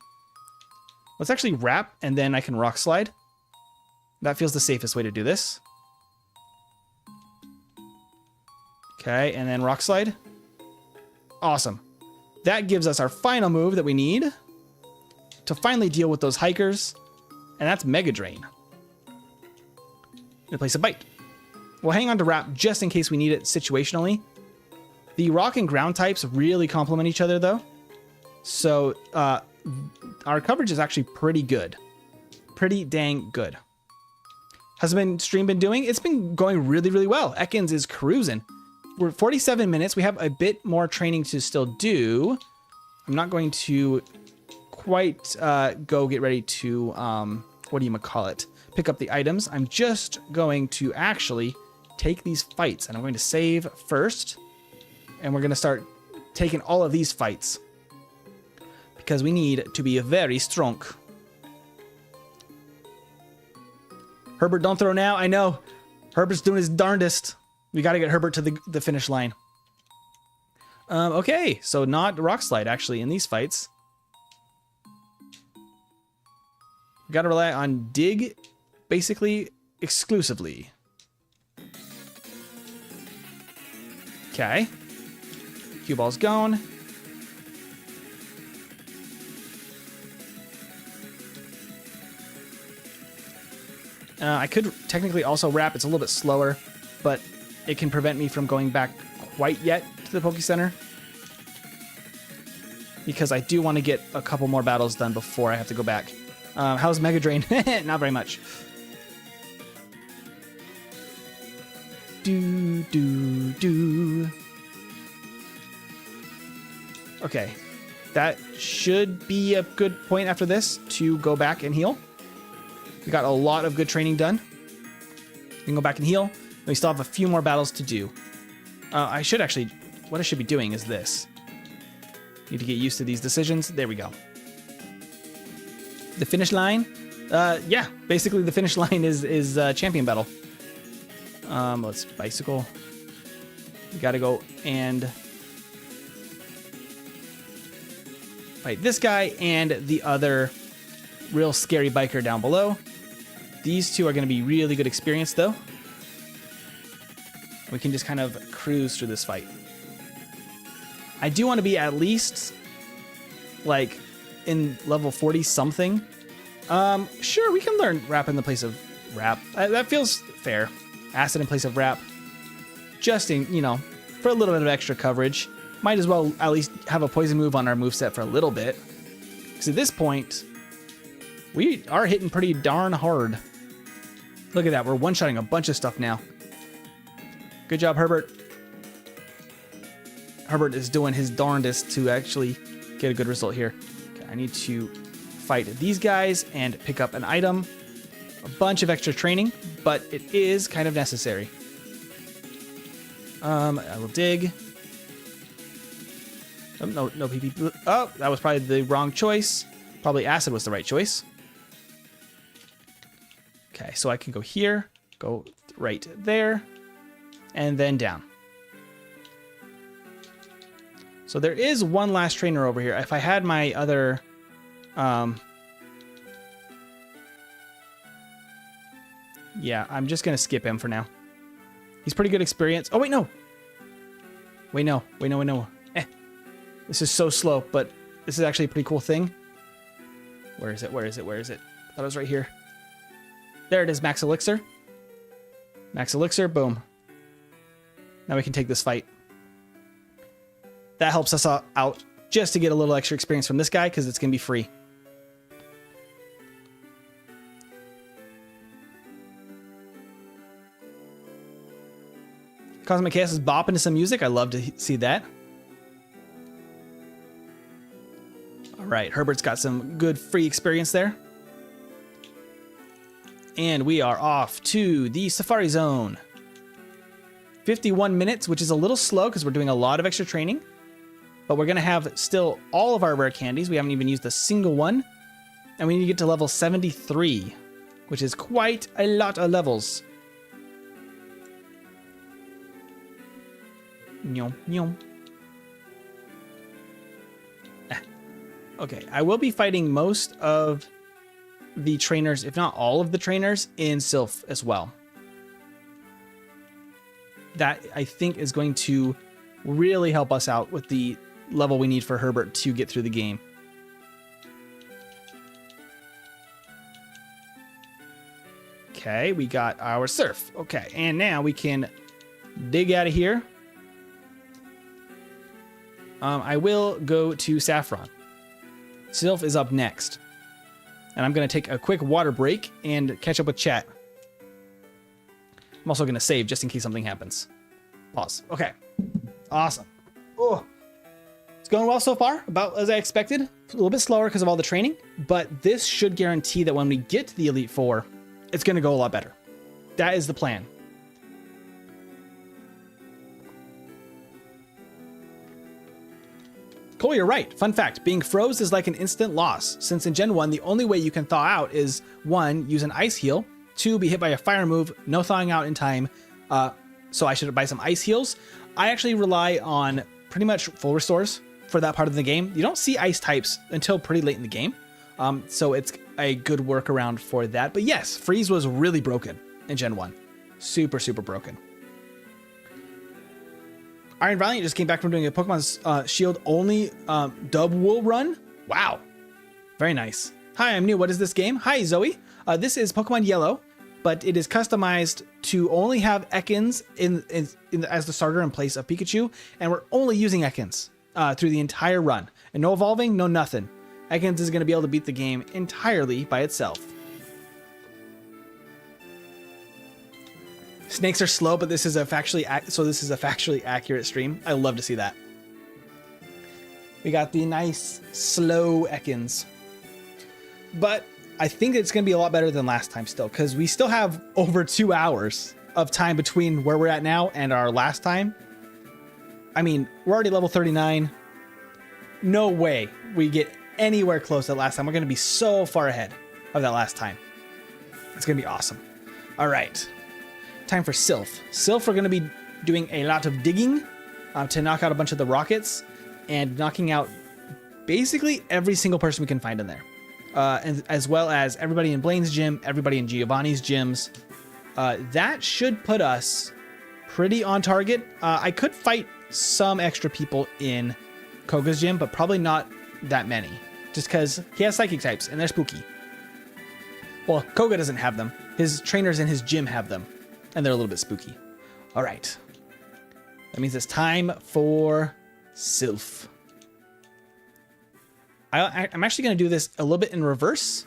let's actually Wrap, and then I can Rock Slide. That feels the safest way to do this. Okay, and then Rock Slide. Awesome. That gives us our final move that we need to finally deal with those hikers, and that's Mega Drain. And place a Bite. We'll hang on to Wrap just in case we need it situationally. The rock and ground types really complement each other, though. So our coverage is actually pretty good. Pretty dang good. How's the stream been doing? It's been going really, really well. Ekans is cruising. We're 47 minutes. We have a bit more training to still do. I'm not going to quite go get ready to, what do you call it? Pick up the items. I'm just going to actually take these fights, and I'm going to save first. And we're going to start taking all of these fights because we need to be very strong. Herbert, don't throw now. I know. Herbert's doing his darndest. We got to get Herbert to the finish line. Okay, so not Rock Slide, actually, in these fights. We got to rely on Dig, basically, exclusively. Okay. Cue ball's gone. I could technically also Wrap. It's a little bit slower, but it can prevent me from going back quite yet to the Poke Center. Because I do want to get a couple more battles done before I have to go back. How's Mega Drain? Not very much. Do. Okay. That should be a good point after this to go back and heal. We got a lot of good training done. We can go back and heal. We still have a few more battles to do. I should actually... What I should be doing is this. Need to get used to these decisions. There we go. The finish line? Yeah, basically the finish line is champion battle. Let's bicycle. We gotta go and fight this guy and the other real scary biker down below. These two are gonna be really good experience though. We can just kind of cruise through this fight. I do want to be at least like in level 40 something. Sure, we can learn Wrap in the place of Wrap. That feels fair. Acid in place of Wrap. Just in, you know, for a little bit of extra coverage. Might as well at least have a poison move on our moveset for a little bit. Because at this point, we are hitting pretty darn hard. Look at that, we're one-shotting a bunch of stuff now. Good job, Herbert. Herbert is doing his darndest to actually get a good result here. Okay, I need to fight these guys and pick up an item. A bunch of extra training, but it is kind of necessary. I will dig. Oh, no PP. Oh, that was probably the wrong choice. Probably acid was the right choice. Okay, so I can go here, go right there, and then down. So there is one last trainer over here. If I had my other... yeah, I'm just going to skip him for now. He's pretty good experience. Oh, wait, no. Wait, no. This is so slow, but this is actually a pretty cool thing. Where is it? I thought it was right here. There it is, Max Elixir. Max Elixir, boom. Now we can take this fight. That helps us out just to get a little extra experience from this guy because it's going to be free. Cosmic Chaos is bopping to some music. I love to see that. All right, Herbert's got some good free experience there. And we are off to the Safari Zone. 51 minutes, which is a little slow because we're doing a lot of extra training. But we're going to have still all of our rare candies. We haven't even used a single one. And we need to get to level 73, which is quite a lot of levels. Nyom, nyom. Okay, I will be fighting most of the trainers, if not all of the trainers, in Sylph as well. That, I think, is going to really help us out with the level we need for Herbert to get through the game. Okay, we got our Surf. Okay, and now we can dig out of here. I will go to Saffron. Sylph is up next. And I'm going to take a quick water break and catch up with chat. I'm also going to save just in case something happens. Pause. Okay. Awesome. Oh, it's going well so far, about as I expected. A little bit slower because of all the training, but this should guarantee that when we get to the Elite Four, it's going to go a lot better. That is the plan. Cole, you're right. Fun fact, being froze is like an instant loss, since in Gen 1, the only way you can thaw out is 1, use an ice heal, 2, be hit by a fire move, no thawing out in time, so I should buy some ice heals. I actually rely on pretty much full restores for that part of the game. You don't see ice types until pretty late in the game, so it's a good workaround for that. But yes, freeze was really broken in Gen 1. Super, super broken. Iron Valiant just came back from doing a Pokemon Shield only dub wool run. Wow. Very nice. Hi, I'm new. What is this game? Hi, Zoe. This is Pokemon Yellow, but it is customized to only have Ekans as the starter in place of Pikachu, and we're only using Ekans through the entire run. And no evolving, no nothing. Ekans is going to be able to beat the game entirely by itself. Snakes are slow, but this is a factually accurate stream. I love to see that. We got the nice slow Ekans, but I think it's going to be a lot better than last time still, because we still have over 2 hours of time between where we're at now and our last time. I mean, we're already level 39. No way we get anywhere close to that last time. We're going to be so far ahead of that last time. It's going to be awesome. All right. Time for Sylph. Sylph, we're going to be doing a lot of digging to knock out a bunch of the rockets and knocking out basically every single person we can find in there. And as well as everybody in Blaine's gym, everybody in Giovanni's gyms. That should put us pretty on target. I could fight some extra people in Koga's gym, but probably not that many. Just because he has psychic types and they're spooky. Well, Koga doesn't have them. His trainers in his gym have them. And they're a little bit spooky. All right. That means it's time for Sylph. I'm actually going to do this a little bit in reverse.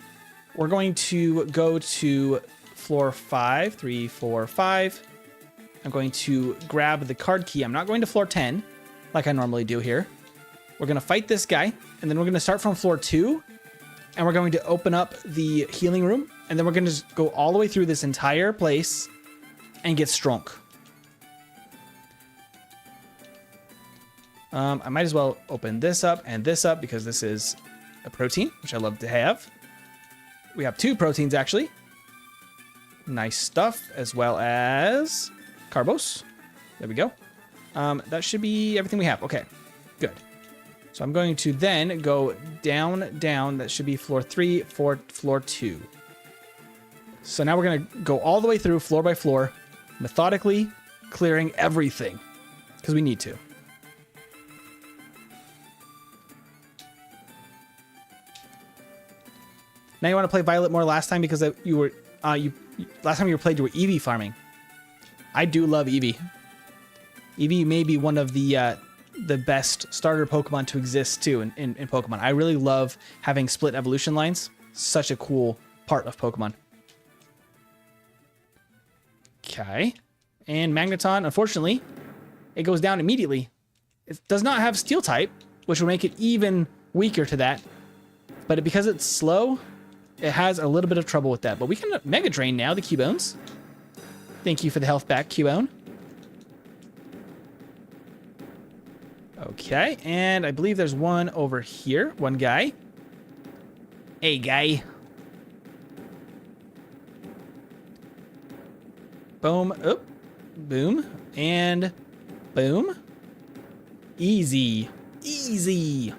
We're going to go to floor 5, 3, 4, 5. I'm going to grab the card key. I'm not going to floor 10 like I normally do here. We're going to fight this guy, and then we're going to start from floor 2, and we're going to open up the healing room, and then we're going to just go all the way through this entire place and get strong. I might as well open this up and this up because this is a protein, which I love to have. We have 2 proteins, actually. Nice stuff, as well as Carbos. There we go. That should be everything we have. Okay, good. So I'm going to then go down, down. That should be floor 3, floor 2. So now we're going to go all the way through floor by floor, methodically clearing everything because we need to. Now you want to play Violet more last time because you were last time you played you were Eevee farming. I do love Eevee. Eevee may be one of the the best starter Pokemon to exist too in Pokemon. I really love having split evolution lines. Such a cool part of Pokemon. Okay. And Magneton, unfortunately, it goes down immediately. It does not have Steel type, which will make it even weaker to that. But because it's slow, it has a little bit of trouble with that. But we can Mega Drain now, the Cubones. Thank you for the health back, Cubone. Okay, and I believe there's one over here. One guy. Hey, guy. Boom. Oop. Boom. And boom. Easy. Easy. You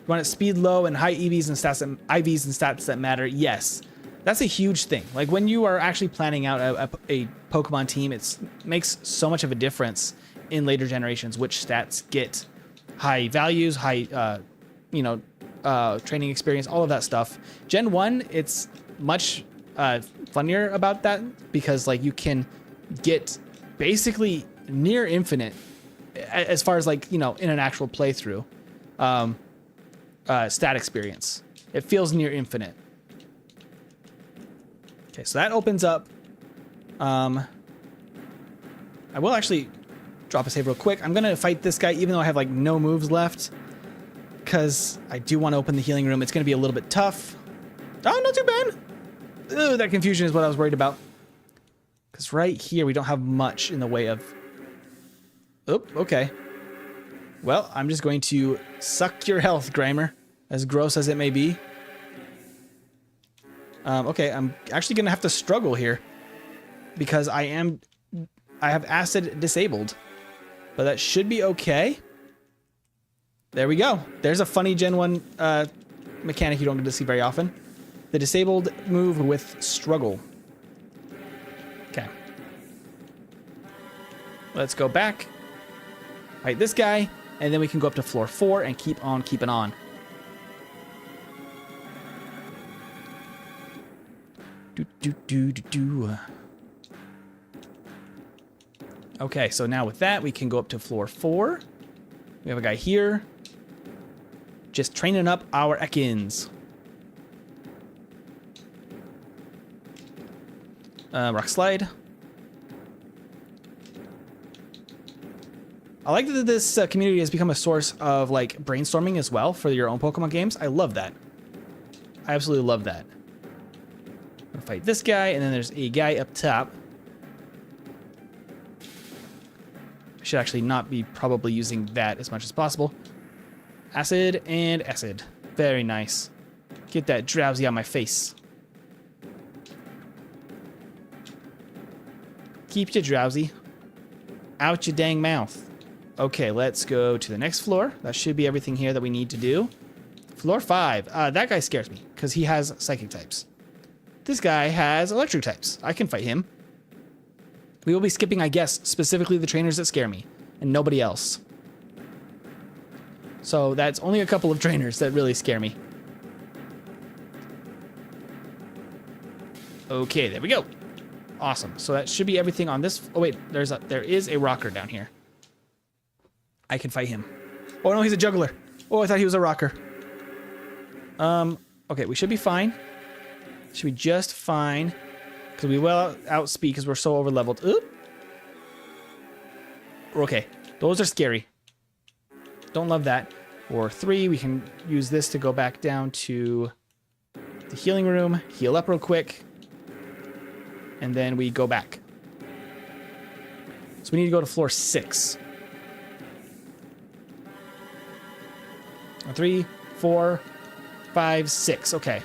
want it speed low and high EVs and stats and IVs and stats that matter? Yes. That's a huge thing. Like when you are actually planning out a Pokemon team, it makes so much of a difference in later generations which stats get high values, high, training experience, all of that stuff. Gen 1, it's much funnier about that because like you can get basically near infinite as far as like, in an actual playthrough stat experience. It feels near infinite. Okay, so that opens up. I will actually drop a save real quick. I'm gonna fight this guy even though I have like no moves left because I do want to open the healing room. It's gonna be a little bit tough. Oh, not too bad. Ugh, that confusion is what I was worried about. Because right here we don't have much in the way of... Oh, okay. Well, I'm just going to suck your health, Grimer, as gross as it may be. Okay, I'm actually gonna have to struggle here because I have acid disabled, but that should be okay. There we go. There's a funny Gen 1 mechanic you don't get to see very often. The disabled move with struggle. Okay. Let's go back, fight this guy, and then we can go up to floor 4 and keep on keeping on. Okay, so now with that, we can go up to floor 4. We have a guy here. Just training up our Ekans. Rock Slide. I like that this community has become a source of like brainstorming as well for your own Pokemon games. I love that. I absolutely love that. I'm gonna fight this guy, and then there's a guy up top. I should actually not be probably using that as much as possible. Acid and acid. Very nice. Get that drowsy on my face. Keep you drowsy. Out your dang mouth. Okay, let's go to the next floor. That should be everything here that we need to do. Floor 5. That guy scares me because he has psychic types. This guy has electric types. I can fight him. We will be skipping, I guess, specifically the trainers that scare me and nobody else. So that's only a couple of trainers that really scare me. Okay, there we go. Awesome. So that should be everything on this. Oh wait, there is a rocker down here. I can fight him. Oh no, he's a juggler. Oh, I thought he was a rocker. Okay, we should be fine. Should be just fine. Because we will outspeed because we're so over leveled. Oop. We're okay. Those are scary. Don't love that. Or 3, we can use this to go back down to the healing room. Heal up real quick. And then we go back. So we need to go to floor 6. 3, 4, 5, 6. Okay.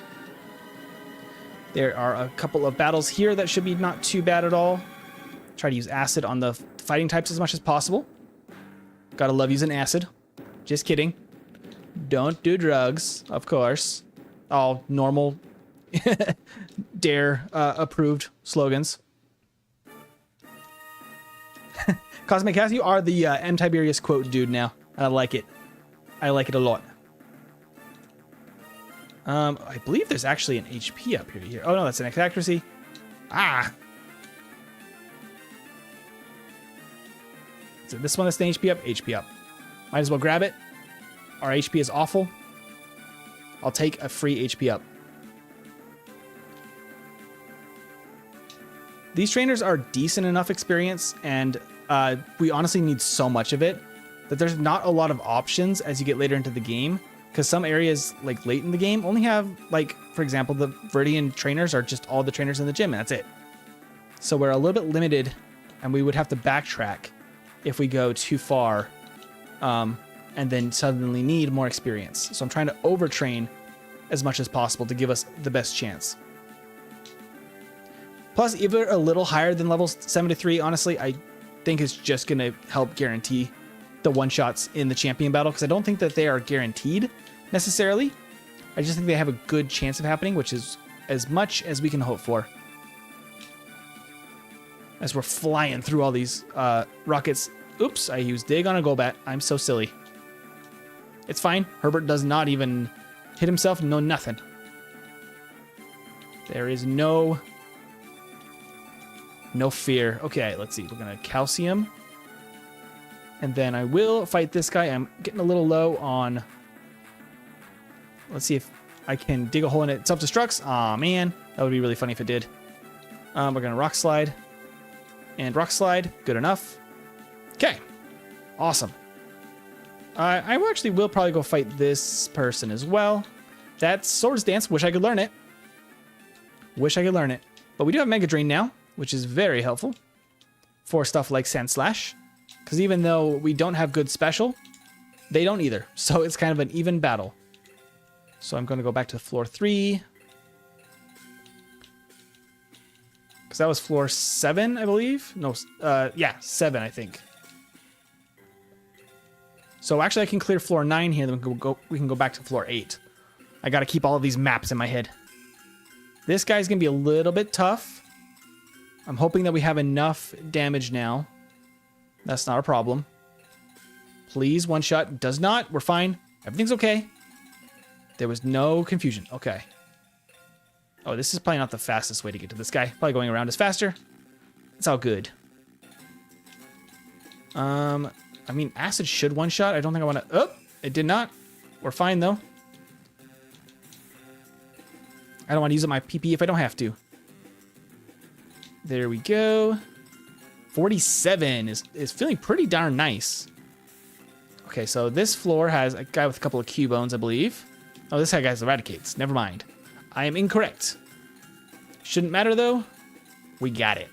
There are a couple of battles here that should be not too bad at all. Try to use acid on the fighting types as much as possible. Gotta love using acid. Just kidding. Don't do drugs, of course. All normal Dare approved slogans. Cosmic Cass, you are the M. Tiberius quote dude now. I like it. I like it a lot. I believe there's actually an HP up here. Oh no, that's an accuracy. Ah! Is it this one that's the HP up? HP up. Might as well grab it. Our HP is awful. I'll take a free HP up. These trainers are decent enough experience, and we honestly need so much of it that there's not a lot of options as you get later into the game, because some areas like late in the game only have, like, for example, the Viridian trainers are just all the trainers in the gym, and that's it. So we're a little bit limited, and we would have to backtrack if we go too far, and then suddenly need more experience. So I'm trying to overtrain as much as possible to give us the best chance. Plus, if we're a little higher than level 73, honestly, I think it's just going to help guarantee the one-shots in the champion battle, because I don't think that they are guaranteed necessarily. I just think they have a good chance of happening, which is as much as we can hope for. As we're flying through all these rockets. Oops, I used dig on a Golbat. I'm so silly. It's fine. Herbert does not even hit himself. No, nothing. There is no fear. Okay, let's see. We're going to calcium. And then I will fight this guy. I'm getting a little low on... Let's see if I can dig a hole in it. Self-destructs. Aw, man. That would be really funny if it did. We're going to rock slide. And rock slide. Good enough. Okay. Awesome. I actually will probably go fight this person as well. That's Swords Dance. Wish I could learn it. Wish I could learn it. But we do have Mega Drain now, which is very helpful for stuff like Sand Slash. Because even though we don't have good special, they don't either. So it's kind of an even battle. So I'm going to go back to floor 3. Because that was floor 7, I believe. No, yeah, 7, I think. So actually I can clear floor 9 here, then we can go back to floor 8. I got to keep all of these maps in my head. This guy's going to be a little bit tough. I'm hoping that we have enough damage now. That's not a problem. Please, one shot. Does not. We're fine. Everything's okay. There was no confusion. Okay. Oh, this is probably not the fastest way to get to this guy. Probably going around is faster. It's all good. I mean, acid should one shot. I don't think I want to... Oh, it did not. We're fine, though. I don't want to use up my PP if I don't have to. There we go. 47 is feeling pretty darn nice. Okay, so this floor has a guy with a couple of Q-bones, I believe. Oh, this guy has Eradicates. Never mind. I am incorrect. Shouldn't matter, though. We got it.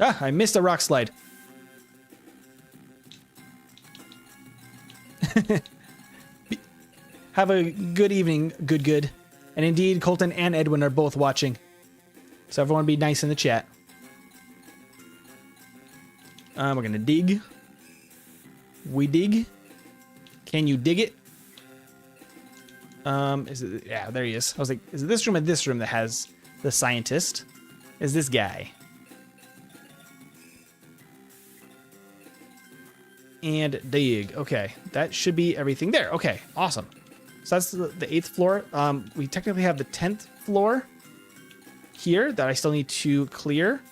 Ah, I missed a rock slide. Have a good evening, good. And indeed, Colton and Edwin are both watching. So everyone be nice in the chat. We're going to dig. We dig. Can you dig it? Is it? Yeah, there he is. I was like, is it this room or this room that has the scientist? Is this guy? And dig. Okay, that should be everything there. Okay, awesome. So that's the 8th floor. We technically have the 10th floor here that I still need to clear.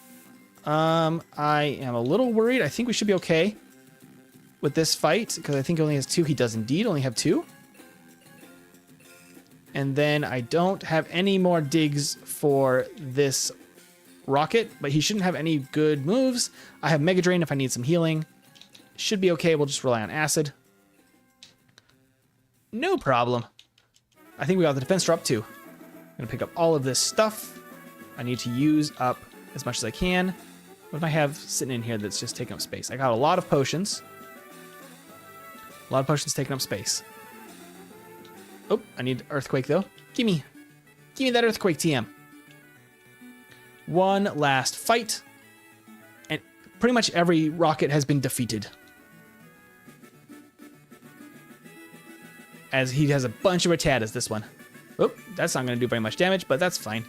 I am a little worried. I think we should be okay with this fight because I think he only has 2. He does indeed only have 2. And then I don't have any more digs for this rocket, but he shouldn't have any good moves. I have Mega Drain if I need some healing. Should be okay. We'll just rely on acid. No problem. I think we got the defense drop too. I'm going to pick up all of this stuff. I need to use up as much as I can. What do I have sitting in here that's just taking up space? I got a lot of potions. A lot of potions taking up space. Oh, I need Earthquake though. Give me that Earthquake TM. One last fight. And pretty much every rocket has been defeated. As he has a bunch of Rattatas, this one. Oh, that's not going to do very much damage, but that's fine.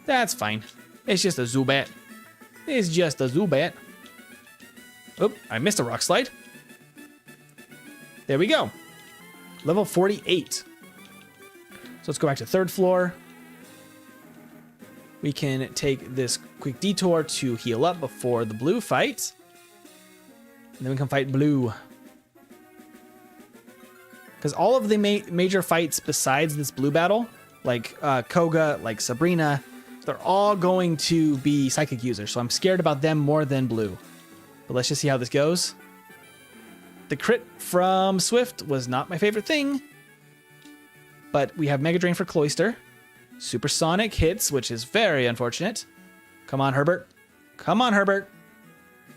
That's fine. It's just a Zubat. It's just a Zubat. Oh, I missed a rock slide. There we go. Level 48. So let's go back to 3rd floor. we can take this quick detour to heal up before the blue fight. And then we can fight blue. Because all of the major fights besides this blue battle, like Koga, like Sabrina, they're all going to be psychic users. So I'm scared about them more than blue. But let's just see how this goes. The crit from Swift was not my favorite thing. But we have Mega Drain for Cloyster. Supersonic hits, which is very unfortunate. Come on, Herbert. Come on, Herbert.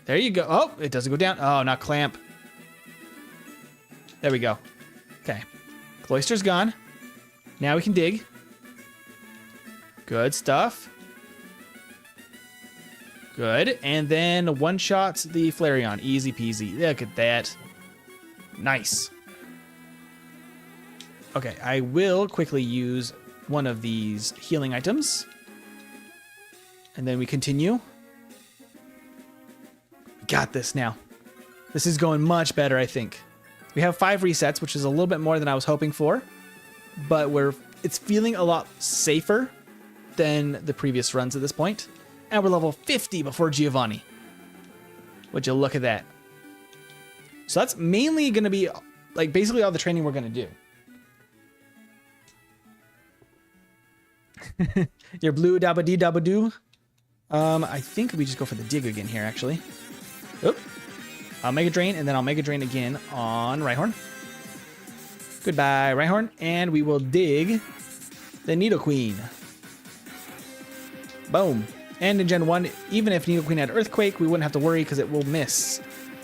There you go. Oh, it doesn't go down. Oh, not Clamp. There we go. Okay. Cloyster's gone. Now we can dig. Good stuff. Good. And then one-shot the Flareon. Easy peasy. Look at that. Nice. Okay, I will quickly use one of these healing items. And then we continue. We got this now. This is going much better, I think. We have 5 resets, which is a little bit more than I was hoping for. But it's feeling a lot safer than the previous runs at this point. And we're level 50 before Giovanni. Would you look at that? So that's mainly going to be like basically all the training we're going to do. Your blue dabba-dee dabba-doo. I think we just go for the dig again here, actually. Oop. I'll Mega Drain, and then I'll Mega Drain again on Rhyhorn. Goodbye, Rhyhorn. And we will dig the Nidoqueen. Boom. And in Gen 1, even if Nidoqueen had Earthquake, we wouldn't have to worry because it will miss.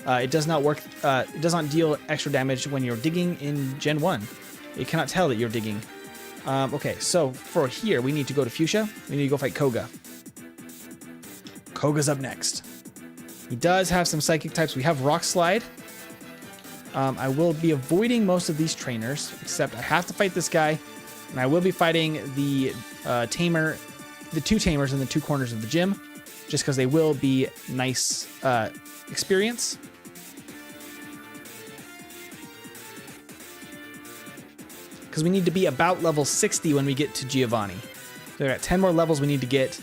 It does not work. It does not deal extra damage when you're digging in Gen 1. It cannot tell that you're digging. Okay, so for here, we need to go to Fuchsia. We need to go fight Koga. Koga's up next. He does have some psychic types. We have Rock Slide. I will be avoiding most of these trainers, except I have to fight this guy. And I will be fighting the tamer, the 2 tamers in the 2 corners of the gym, just because they will be nice experience. Because we need to be about level 60 when we get to Giovanni. So we got 10 more levels we need to get,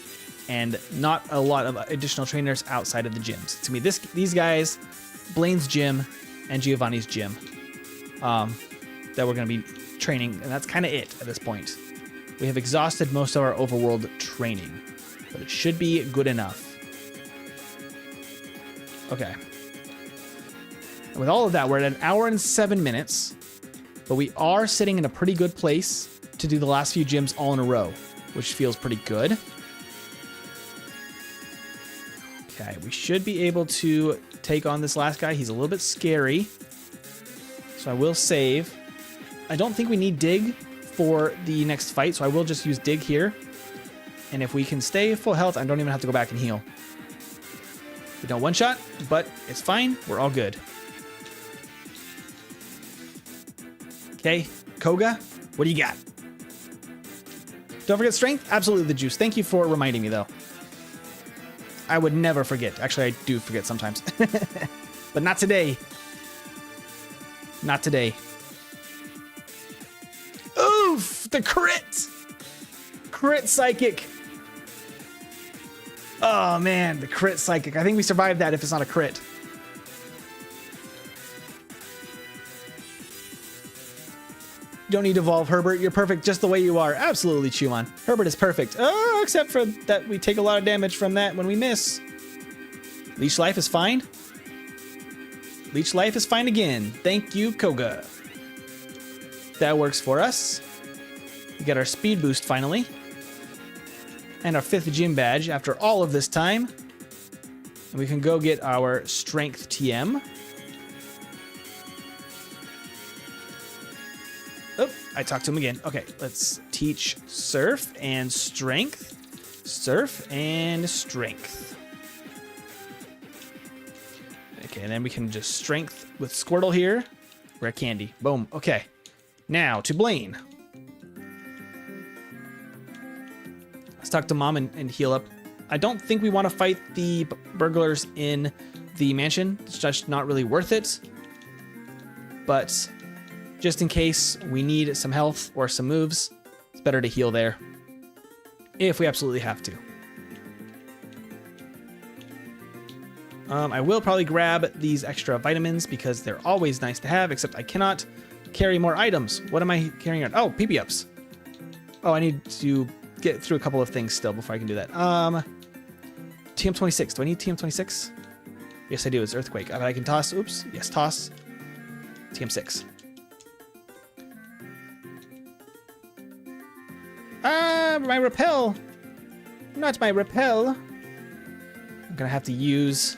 and not a lot of additional trainers outside of the gyms. It's gonna be these guys, Blaine's gym, and Giovanni's gym that we're gonna be training, and that's kind of it at this point. We have exhausted most of our overworld training, but it should be good enough. Okay. And with all of that, we're at 1 hour and 7 minutes, but we are sitting in a pretty good place to do the last few gyms all in a row, which feels pretty good. Okay, we should be able to take on this last guy. He's a little bit scary, so I will save. I don't think we need dig for the next fight, so I will just use dig here. And if we can stay full health, I don't even have to go back and heal. We don't one-shot, but it's fine. We're all good. Okay, Koga, what do you got? Don't forget strength. Absolutely the juice. Thank you for reminding me, though. I would never forget. Actually, I do forget sometimes. But not today. Not today. Oof! The crit! Crit psychic. Oh, man. The crit psychic. I think we survived that if it's not a crit. You don't need to evolve, Herbert. You're perfect just the way you are. Absolutely, Chumon. Herbert is perfect. Oh, except for that we take a lot of damage from that when we miss. Leech Life is fine. Leech Life is fine again. Thank you, Koga. That works for us. We get our speed boost finally. And our 5th gym badge after all of this time. And we can go get our strength TM. Oh, I talked to him again. Okay, let's teach Surf and Strength. Surf and Strength. Okay, and then we can just Strength with Squirtle here. Rare Candy. Boom. Okay. Now to Blaine. Let's talk to Mom and heal up. I don't think we want to fight the burglars in the mansion. It's just not really worth it. But just in case we need some health or some moves, it's better to heal there if we absolutely have to. I will probably grab these extra vitamins because they're always nice to have, except I cannot carry more items. What am I carrying on? Oh, PP-ups. Oh, I need to get through a couple of things still before I can do that. TM26. Do I need TM26? Yes, I do. It's Earthquake. I can toss. Oops. Yes, toss. TM6. My repel. Not my repel. I'm gonna have to use.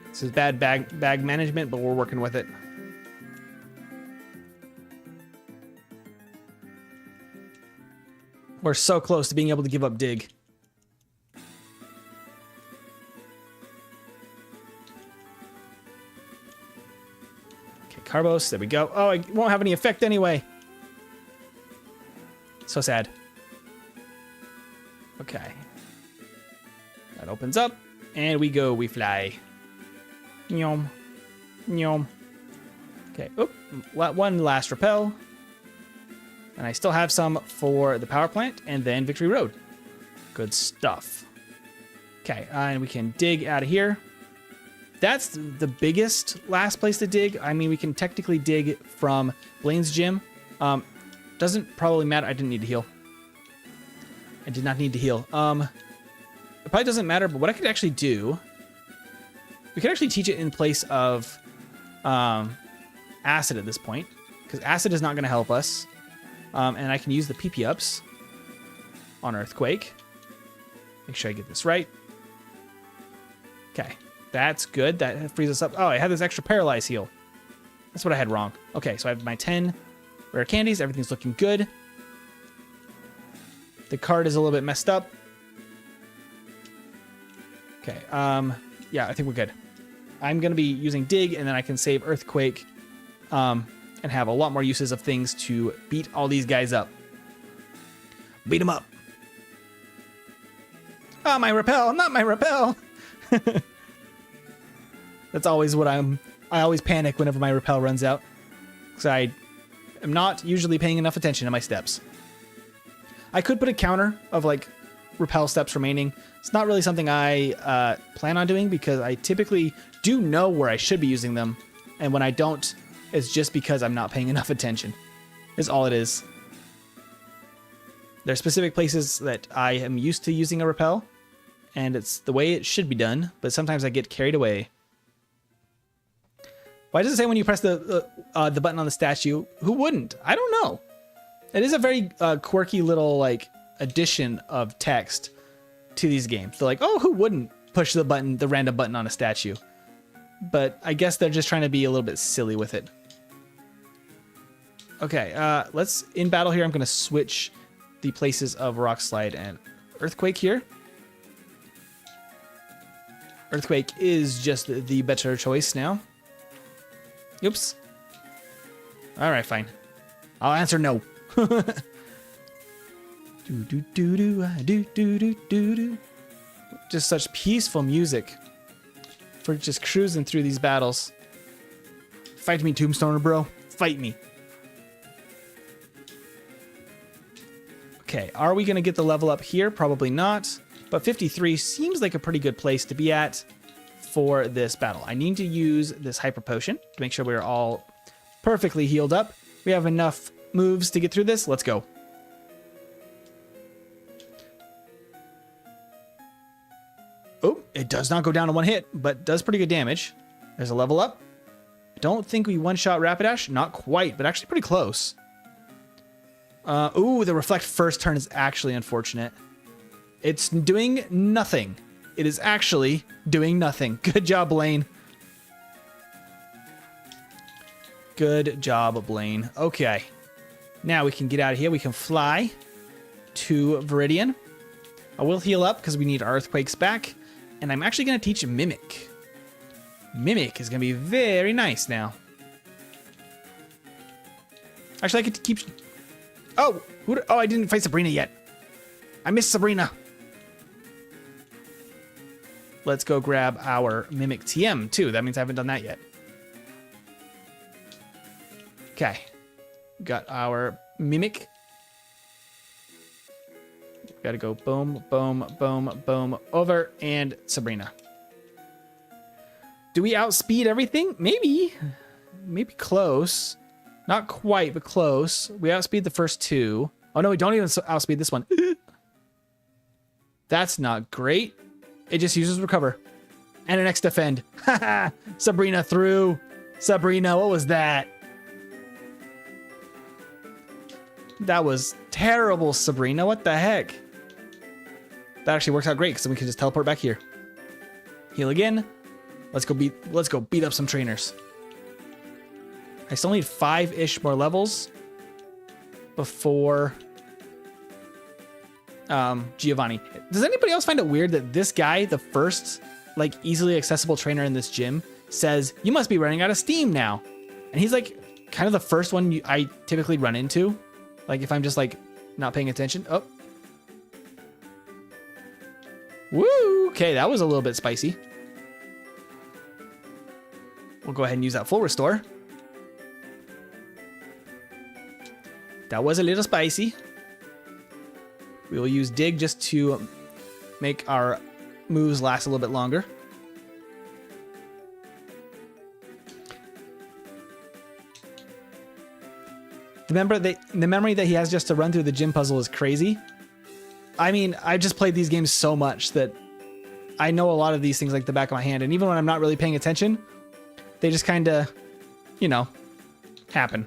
This is bad bag management, but we're working with it. We're so close to being able to give up dig. Okay, Carbos. There we go. Oh, it won't have any effect anyway. So sad. Okay. That opens up, and we go. We fly. Nyom. Nyom. Okay. Oop. One last repel. And I still have some for the power plant and then Victory Road. Good stuff. Okay, and we can dig out of here. That's the biggest last place to dig. I mean, we can technically dig from Blaine's gym. Doesn't probably matter. I didn't need to heal. I did not need to heal. It probably doesn't matter, but what I could actually do, we could actually teach it in place of acid at this point, because acid is not going to help us. And I can use the PP-ups on Earthquake. Make sure I get this right. Okay, that's good. That frees us up. Oh, I had this extra Paralyze heal. That's what I had wrong. Okay, so I have my 10 rare candies. Everything's looking good. The card is a little bit messed up. Okay, yeah, I think we're good. I'm going to be using Dig, and then I can save Earthquake. And have a lot more uses of things to beat all these guys up. Beat them up. Oh, my repel, not my repel. That's always what I always panic whenever my repel runs out. Because I am not usually paying enough attention to my steps. I could put a counter of like repel steps remaining. It's not really something I plan on doing because I typically do know where I should be using them. And when I don't, it's just because I'm not paying enough attention. Is all it is. There are specific places that I am used to using a repel, and it's the way it should be done, but sometimes I get carried away. Why does it say when you press the button on the statue? Who wouldn't? I don't know. It is a very quirky little like addition of text to these games. They're like, oh, who wouldn't push the button, the random button on a statue? But I guess they're just trying to be a little bit silly with it. Okay, let's, in battle here, I'm going to switch the places of Rock Slide and Earthquake here. Earthquake is just the better choice now. Oops. All right, fine. I'll answer no. Just such peaceful music for just cruising through these battles. Fight me, Tombstoner, bro. Fight me. Okay, are we going to get the level up here? Probably not. But 53 seems like a pretty good place to be at for this battle. I need to use this Hyper Potion to make sure we're all perfectly healed up. We have enough moves to get through this. Let's go. Oh, it does not go down to one hit, but does pretty good damage. There's a level up. I don't think we one-shot Rapidash. Not quite, but actually pretty close. Ooh, the Reflect first turn is actually unfortunate. It's doing nothing. It is actually doing nothing. Good job, Blaine. Good job, Blaine. Okay. Now we can get out of here. We can fly to Viridian. I will heal up because we need our Earthquakes back. And I'm actually going to teach Mimic. Mimic is going to be very nice now. Actually, I could keep... Oh, I didn't fight Sabrina yet. I missed Sabrina. Let's go grab our Mimic TM, too. That means I haven't done that yet. Okay. Got our Mimic. Gotta go boom, boom, boom, boom, over, and Sabrina. Do we outspeed everything? Maybe. Maybe close. Not quite, but close. We outspeed the first two. Oh, no, we don't even outspeed this one. That's not great. It just uses recover. And an X defend. Sabrina through. Sabrina, what was that? That was terrible, Sabrina. What the heck? That actually works out great because then we can just teleport back here. Heal again. Let's go beat up some trainers. I still need 5-ish more levels before Giovanni. Does anybody else find it weird that this guy, the first like easily accessible trainer in this gym, says you must be running out of steam now, and he's like kind of the first one I typically run into, like if I'm just like not paying attention. Oh, woo! Okay, that was a little bit spicy. We'll go ahead and use that full restore. That was a little spicy. We will use dig just to make our moves last a little bit longer. The memory that he has just to run through the gym puzzle is crazy. I mean, I've just played these games so much that I know a lot of these things like the back of my hand, and even when I'm not really paying attention, they just kind of, you know, happen.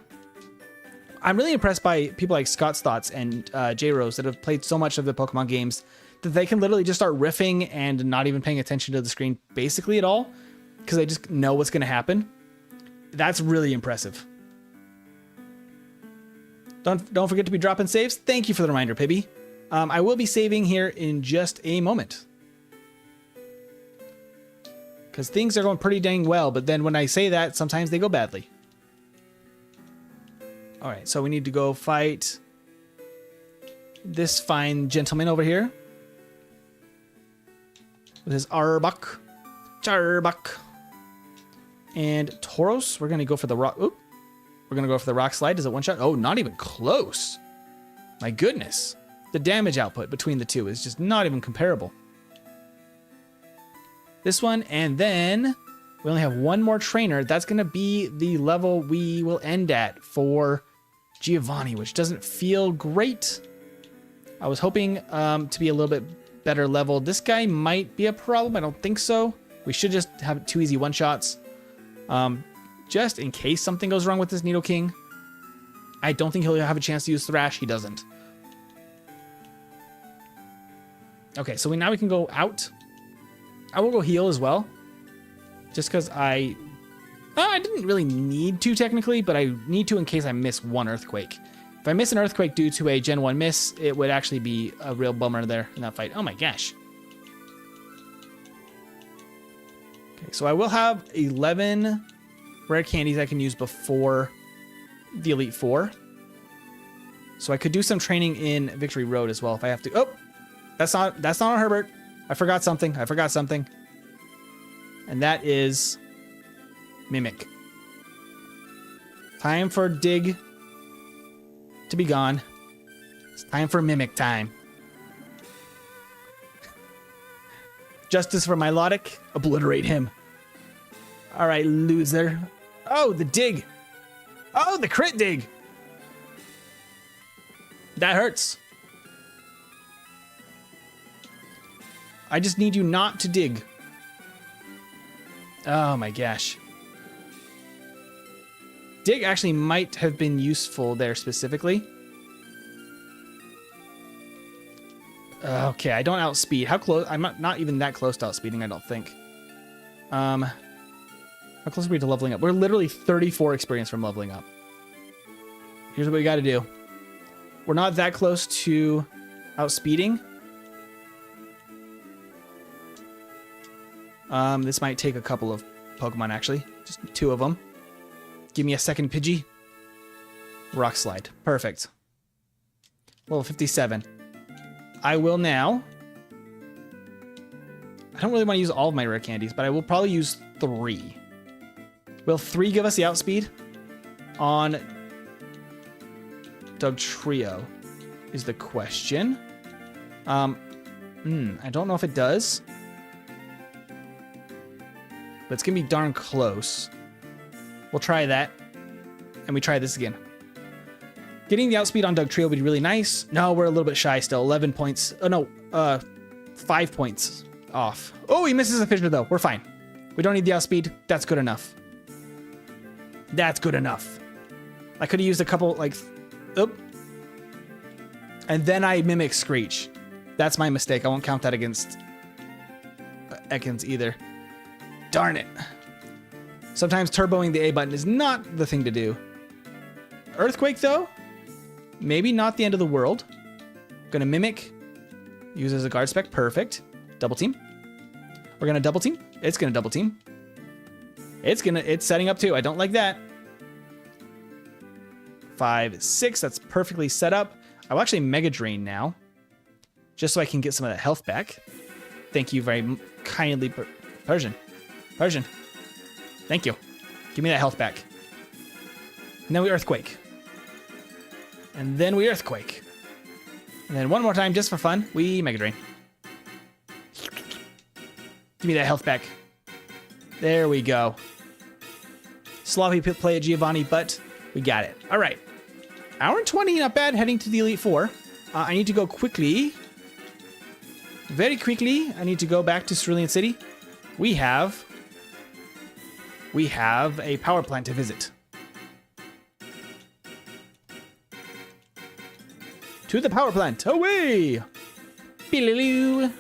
I'm really impressed by people like Scott's Thoughts and J-Rose that have played so much of the Pokemon games that they can literally just start riffing and not even paying attention to the screen basically at all because they just know what's going to happen. That's really impressive. Don't forget to be dropping saves. Thank you for the reminder, Pibby. I will be saving here in just a moment. Because things are going pretty dang well, but then when I say that, sometimes they go badly. All right, so we need to go fight this fine gentleman over here with his Arbok, Charbok, and Tauros. We're gonna go for the rock. Oop. We're gonna go for the rock slide. Is it one shot? Oh, not even close. My goodness, the damage output between the two is just not even comparable. This one, and then we only have one more trainer. That's gonna be the level we will end at for Giovanni, which doesn't feel great. I was hoping to be a little bit better leveled. This guy might be a problem. I don't think so. We should just have 2 easy one-shots. Just in case something goes wrong with this Nidoking. I don't think he'll have a chance to use Thrash. He doesn't. Okay, so now we can go out. I will go heal as well. Just because I didn't really need to technically, but I need to in case I miss one Earthquake. If I miss an Earthquake due to a Gen 1 miss, it would actually be a real bummer there in that fight. Oh my gosh. Okay, so I will have 11 rare candies I can use before the Elite Four. So I could do some training in Victory Road as well if I have to. Oh, that's not on Herbert. I forgot something. And that is Mimic. Time for Dig to be gone. It's time for Mimic time. Justice for Milotic. Obliterate him. All right, loser. Oh, the Dig. Oh, the crit Dig. That hurts. I just need you not to dig. Oh my gosh. Dig actually might have been useful there specifically. Okay, I don't outspeed. How close? I'm not even that close to outspeeding, I don't think. How close are we to leveling up? We're literally 34 experience from leveling up. Here's what we got to do. We're not that close to outspeeding. This might take a couple of Pokemon, actually. Just 2 of them. Give me a second Pidgey. Rock Slide. Perfect. Level 57. I will now... I don't really want to use all of my rare candies, but I will probably use 3. Will 3 give us the outspeed? On Dugtrio is the question. I don't know if it does. but it's going to be darn close. We'll try that. And we try this again. Getting the outspeed on Dugtrio would be really nice. No, we're a little bit shy still. 11 points. Oh, no. 5 points off. Oh, he misses a fissure, though. We're fine. We don't need the outspeed. That's good enough. That's good enough. I could have used a couple, like... Oh. And then I mimic Screech. That's my mistake. I won't count that against Ekans either. Darn it. Sometimes turboing the A button is not the thing to do. Earthquake, though? Maybe not the end of the world. Gonna mimic. Use as a guard spec. Perfect. Double team. We're gonna double team. It's gonna double team. It's setting up too. I don't like that. 5, 6. That's perfectly set up. I will actually Mega Drain now, just so I can get some of that health back. Thank you very kindly, Persian. Thank you. Give me that health back. And then we Earthquake. And then we Earthquake. And then one more time, just for fun, we Mega Drain. Give me that health back. There we go. Sloppy play at Giovanni, but we got it. All right. Hour and 20, not bad, heading to the Elite Four. I need to go quickly. Very quickly, I need to go back to Cerulean City. We have a power plant to visit. To the power plant, away! Beeloo.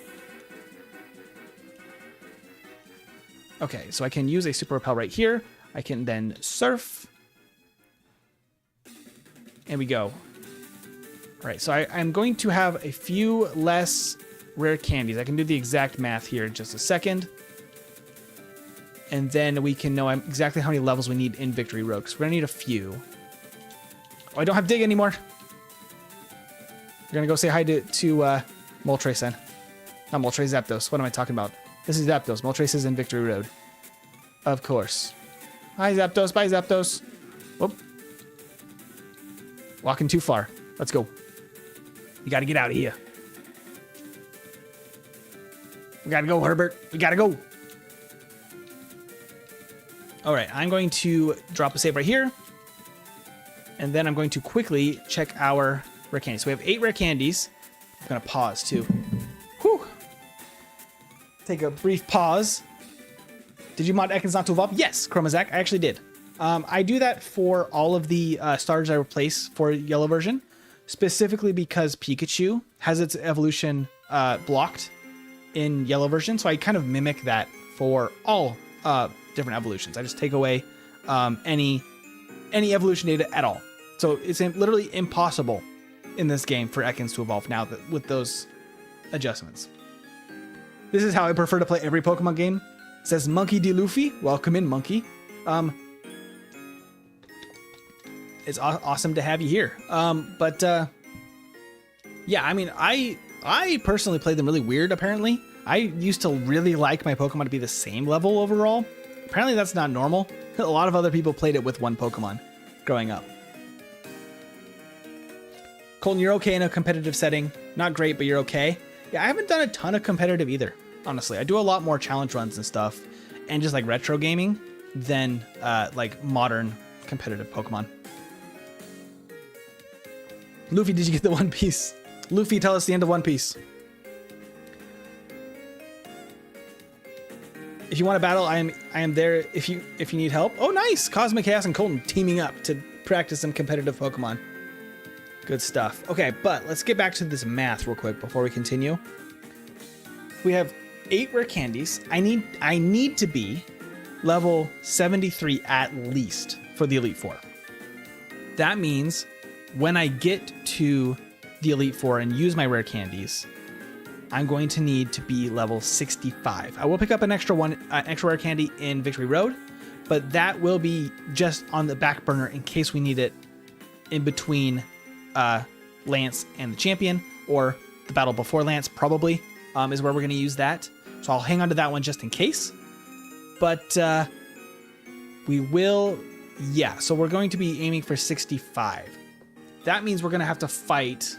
Okay, so I can use a super repel right here. I can then surf. And we go. All right, so I'm going to have a few less rare candies. I can do the exact math here in just a second. And then we can know exactly how many levels we need in Victory Road, because we're going to need a few. Oh, I don't have Dig anymore. We're going to go say hi to Moltres then. Not Moltres, Zapdos. What am I talking about? This is Zapdos. Moltres is in Victory Road. Of course. Hi, Zapdos. Bye, Zapdos. Whoop. Walking too far. Let's go. We got to get out of here. We got to go, Herbert. We got to go. All right. I'm going to drop a save right here. And then I'm going to quickly check our rare candies. So we have 8 rare candies. I'm going to pause too. Whew. Take a brief pause. Did you mod Ekans not to evolve? Yes, Chromazak. I actually did. I do that for all of the starters I replace for yellow version, specifically because Pikachu has its evolution blocked in yellow version. So I kind of mimic that for all different evolutions. I just take away any evolution data at all. So it's literally impossible in this game for Ekans to evolve now with those adjustments. This is how I prefer to play every Pokemon game. It says Monkey D. Luffy. Welcome in, Monkey. It's awesome to have you here. Yeah, I mean, I personally play them really weird, apparently. I used to really like my Pokemon to be the same level overall. Apparently that's not normal. A lot of other people played it with one Pokemon growing up. Colton, you're okay in a competitive setting. Not great, but you're okay. Yeah, I haven't done a ton of competitive either, honestly. I do a lot more challenge runs and stuff, and just like retro gaming than like modern competitive Pokemon. Luffy, did you get the One Piece? Luffy, tell us the end of One Piece. If you want to battle, I am there if you need help. Oh, nice! Cosmic Chaos and Colton teaming up to practice some competitive Pokemon. Good stuff. Okay, but let's get back to this math real quick before we continue. We have 8 rare candies. I need to be level 73 at least for the Elite Four. That means when I get to the Elite Four and use my rare candies, I'm going to need to be level 65. I will pick up an extra rare candy in Victory Road, but that will be just on the back burner in case we need it in between Lance and the champion, or the battle before Lance probably is where we're going to use that. So I'll hang on to that one just in case. But we will, yeah, so we're going to be aiming for 65. That means we're going to have to fight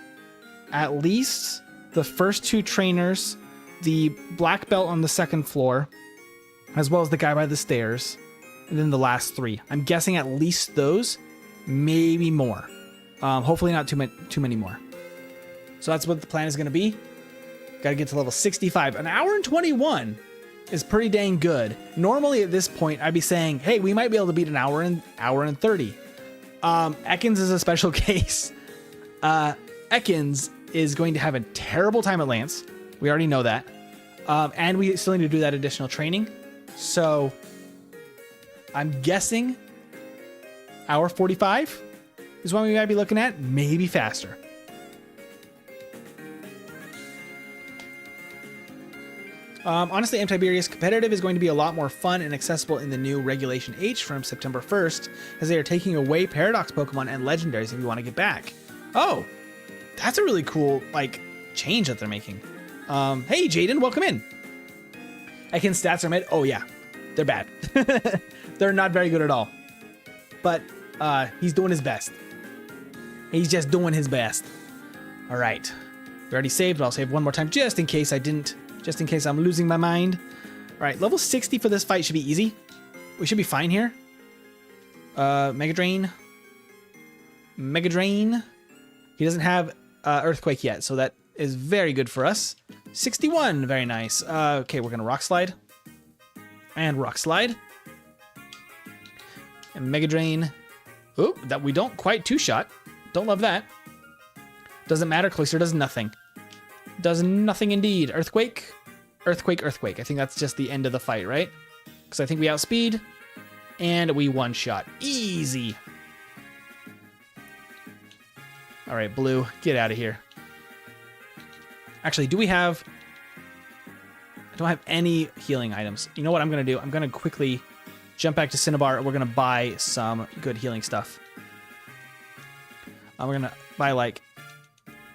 at least the first 2 trainers, the black belt on the second floor, as well as the guy by the stairs, and then the last 3. I'm guessing at least those, maybe more. Hopefully not too many more. So that's what the plan is going to be. Got to get to level 65. An hour and 21 is pretty dang good. Normally at this point, I'd be saying, hey, we might be able to beat an hour and 30. Ekans is a special case. Ekans is going to have a terrible time at Lance. We already know that. And we still need to do that additional training. So I'm guessing hour 45 is when we might be looking at, maybe faster. Honestly, M Tiberius Competitive is going to be a lot more fun and accessible in the new Regulation H from September 1st, as they are taking away Paradox Pokemon and Legendaries if you want to get back. Oh, that's a really cool, change that they're making. Hey, Jaden, welcome in. Ekans stats are mid. Oh, yeah, they're bad. They're not very good at all. But he's doing his best. He's just doing his best. All right. We already saved, but I'll save one more time just in case I didn't. Just in case I'm losing my mind. All right, level 60 for this fight should be easy. We should be fine here. Mega Drain. Mega Drain. He doesn't have Earthquake yet, so that is very good for us. 61, very nice. Okay, we're gonna Rock Slide. And Rock Slide. And Mega Drain. Oop, that we don't quite two-shot. Don't love that. Doesn't matter, Cloyster does nothing. Does nothing indeed. Earthquake. Earthquake, Earthquake. I think that's just the end of the fight, right? Because I think we outspeed. And we one-shot. Easy. All right, Blue, get out of here. Actually, do we have... I don't have any healing items. You know what I'm going to do? I'm going to quickly jump back to Cinnabar, and we're going to buy some good healing stuff. We're going to buy,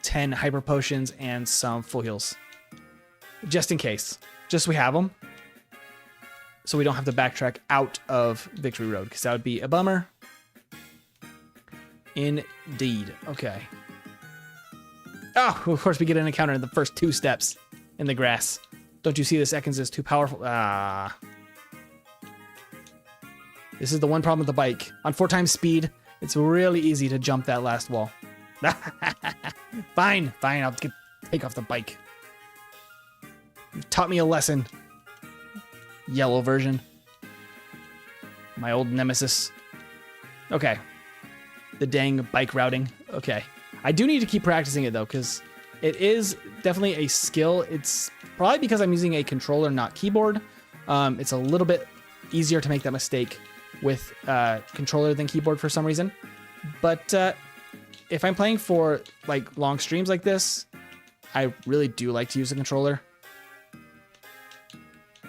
10 hyper potions and some full heals. Just in case. Just so we have them. So we don't have to backtrack out of Victory Road, because that would be a bummer. Indeed. Okay. Oh, of course we get an encounter in the first 2 steps in the grass. Don't you see this? Ekans is too powerful. Ah. This is the one problem with the bike. On 4 times speed, it's really easy to jump that last wall. Fine, I'll take off the bike. You taught me a lesson. Yellow version. My old nemesis. Okay. The dang bike routing. Okay. I do need to keep practicing it though, because it is definitely a skill. It's probably because I'm using a controller, not keyboard. It's a little bit easier to make that mistake with controller than keyboard for some reason. But if I'm playing for long streams like this, I really do like to use a controller.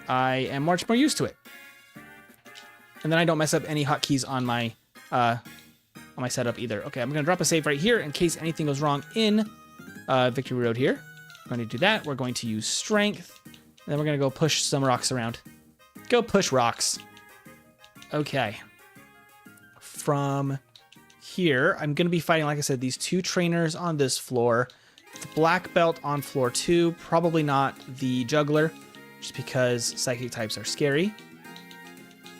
I am much more used to it. And then I don't mess up any hotkeys on my setup either. Okay, I'm gonna drop a save right here in case anything goes wrong in Victory Road here. We're going to do that. We're going to use Strength. And then we're gonna go push some rocks around. Go push rocks. Okay. From here, I'm going to be fighting, like I said, these 2 trainers on this floor. The black belt on floor 2, probably not the juggler, just because psychic types are scary.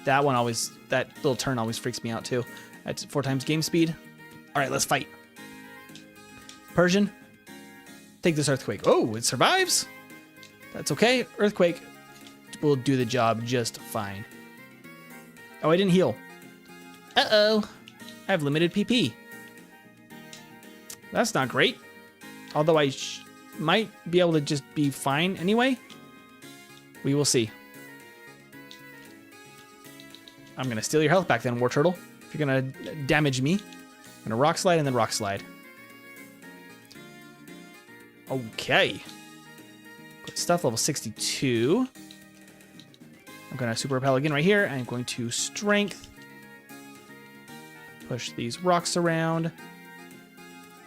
That little turn always freaks me out too. At 4 times game speed. All right, let's fight. Persian, take this Earthquake. Oh, it survives. That's okay. Earthquake will do the job just fine. Oh, I didn't heal. Uh-oh. I have limited PP. That's not great. Although I might be able to just be fine anyway. We will see. I'm going to steal your health back then, War Turtle. If you're going to damage me. I'm going to Rock Slide and then Rock Slide. Okay. Good stuff, level 62. I'm going to Super Repel again right here. I'm going to Strength. Push these rocks around.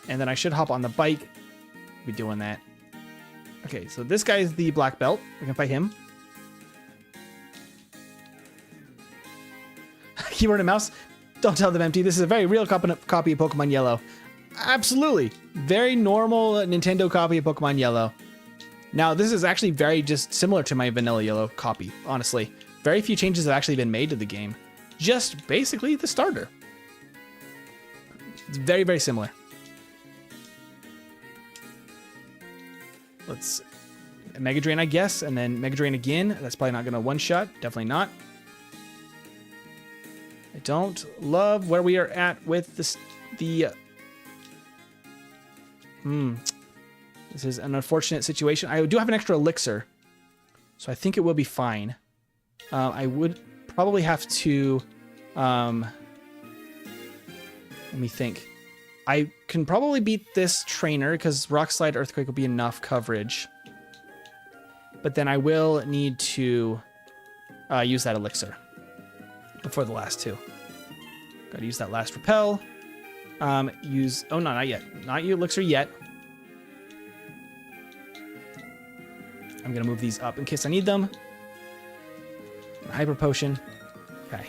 And then I should hop on the bike. Be doing that. Okay, so this guy is the black belt. We can fight him. Keyboard and mouse. Don't tell them empty. This is a very real copy of Pokemon Yellow. Absolutely. Very normal Nintendo copy of Pokemon Yellow. Now, this is actually very just similar to my Vanilla Yellow copy, honestly. very few changes have actually been made to the game. Just basically the starter. It's very, very similar. Let's Mega Drain, I guess, and then Mega Drain again. That's probably not going to one-shot. Definitely not. I don't love where we are at with this. This is an unfortunate situation. I do have an extra elixir, so I think it will be fine. I would probably have to... let me think. I can probably beat this trainer because Rock Slide, Earthquake will be enough coverage. But then I will need to use that elixir before the last two. Gotta use that last repel. Oh, no, not yet. Not you elixir yet. I'm gonna move these up in case I need them. Hyper Potion. Okay.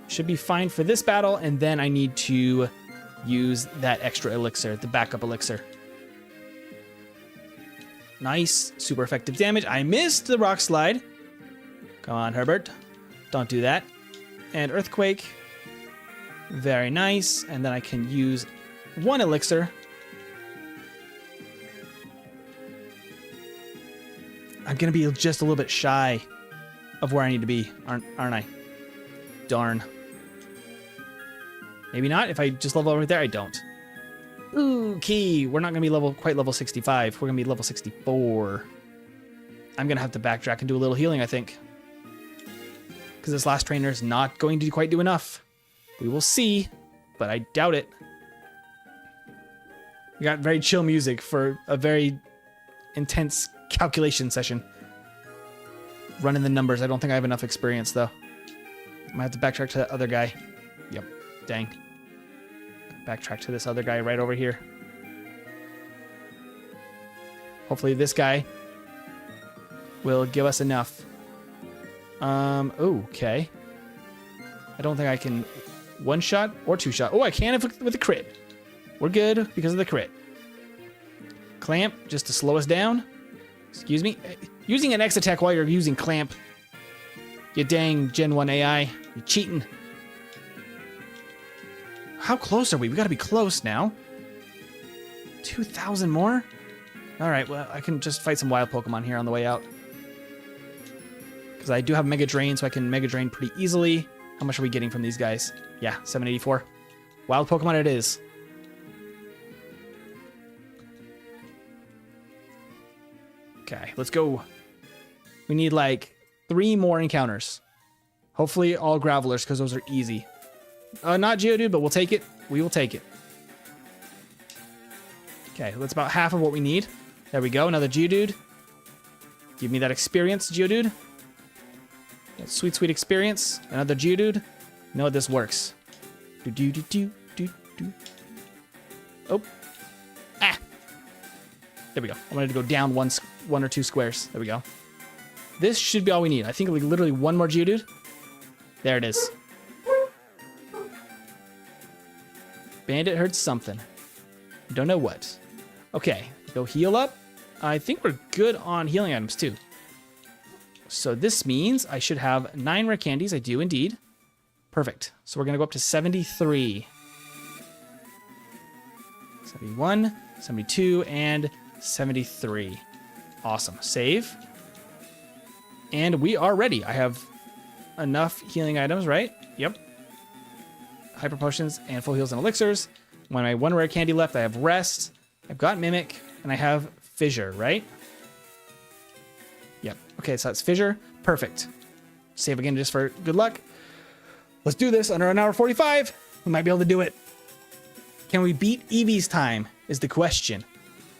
Should be fine for this battle, and then I need to use that extra elixir, the backup elixir. Nice. Super effective damage. I missed the Rock Slide. Come on, Herbert. Don't do that. And Earthquake. Very nice. And then I can use one elixir. I'm going to be just a little bit shy of where I need to be, aren't I? Darn. Maybe not. If I just level over there, I don't. Ooh, key. We're not going to be quite level 65. We're going to be level 64. I'm going to have to backtrack and do a little healing, I think. Because this last trainer is not going to quite do enough. We will see, but I doubt it. We got very chill music for a very intense calculation session. Running the numbers. I don't think I have enough experience, though. I might have to backtrack to that other guy. Yep. Dang. Backtrack to this other guy right over here. Hopefully this guy will give us enough. Okay. I don't think I can one-shot or two-shot. Oh, I can with a crit. We're good because of the crit. Clamp, just to slow us down. Excuse me. Using an X attack while you're using Clamp. You dang Gen 1 AI. You're cheating. How close are we? We gotta be close now. 2,000 more? Alright, well, I can just fight some wild Pokemon here on the way out. Because I do have Mega Drain, so I can Mega Drain pretty easily. How much are we getting from these guys? Yeah, 784. Wild Pokemon it is. Okay, let's go. We need like 3 more encounters. Hopefully all Gravelers, because those are easy. Not Geodude, but we'll take it. We will take it. Okay, that's about half of what we need. There we go, another Geodude. Give me that experience, Geodude. That sweet, sweet experience. Another Geodude. No, this works. Oh. Ah. There we go. I wanted to go down one or two squares. There we go. This should be all we need. I think like literally one more Geodude. There it is. Bandit heard something. Don't know what. Okay, go heal up. I think we're good on healing items too. So this means I should have 9 rare candies. I do indeed. Perfect. So we're going to go up to 73. 71, 72, and 73. Awesome. Save. And we are ready. I have enough healing items, right? Yep. Hyper potions and full heals and elixirs. When I have 1 rare candy left, I have rest. I've got mimic and I have fissure, right? Yep. Okay, so that's fissure. Perfect. Save again just for good luck. Let's do this under an hour 45. We might be able to do it. Can we beat Eevee's time is the question.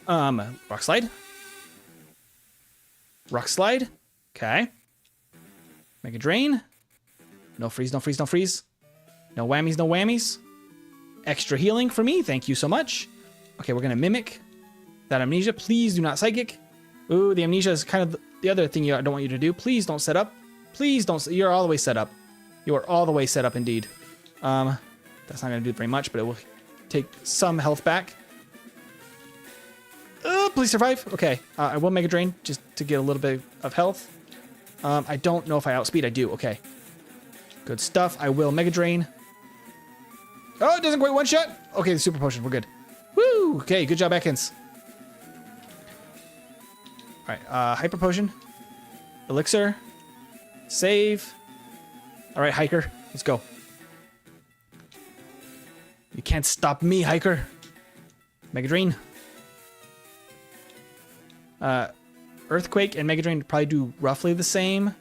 Rock Slide. Rock Slide. Okay. Mega Drain. No freeze, no freeze, no freeze. No whammies, no whammies. Extra healing for me. Thank you so much. Okay, we're going to mimic that amnesia. Please do not psychic. Ooh, the amnesia is kind of the other thing I don't want you to do. Please don't set up. Please don't. You're all the way set up. You are all the way set up indeed. That's not going to do very much, but it will take some health back. Please survive. Okay, I will Mega Drain just to get a little bit of health. I don't know if I outspeed. I do. Okay. Good stuff. I will Mega Drain. Oh, it doesn't quite one shot. Okay, the Super Potion. We're good. Woo! Okay, good job, Ekans. All right, Hyper Potion. Elixir. Save. All right, Hiker. Let's go. You can't stop me, Hiker. Mega Drain. Earthquake and Mega Drain probably do roughly the same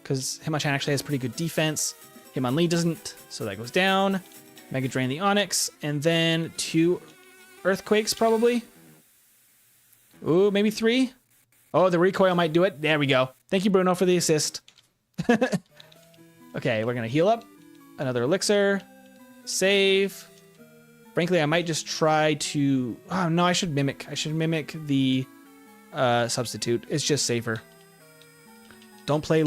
because Hitmonchan actually has pretty good defense. Hitmonlee doesn't, so that goes down. Mega Drain the Onyx, and then 2 Earthquakes probably. Ooh, maybe 3. Oh, the recoil might do it. There we go. Thank you, Bruno, for the assist. Okay, we're gonna heal up. Another Elixir. Save. Frankly, I might just try to... Oh, no, I should mimic. I should mimic the substitute. It's just safer. Don't play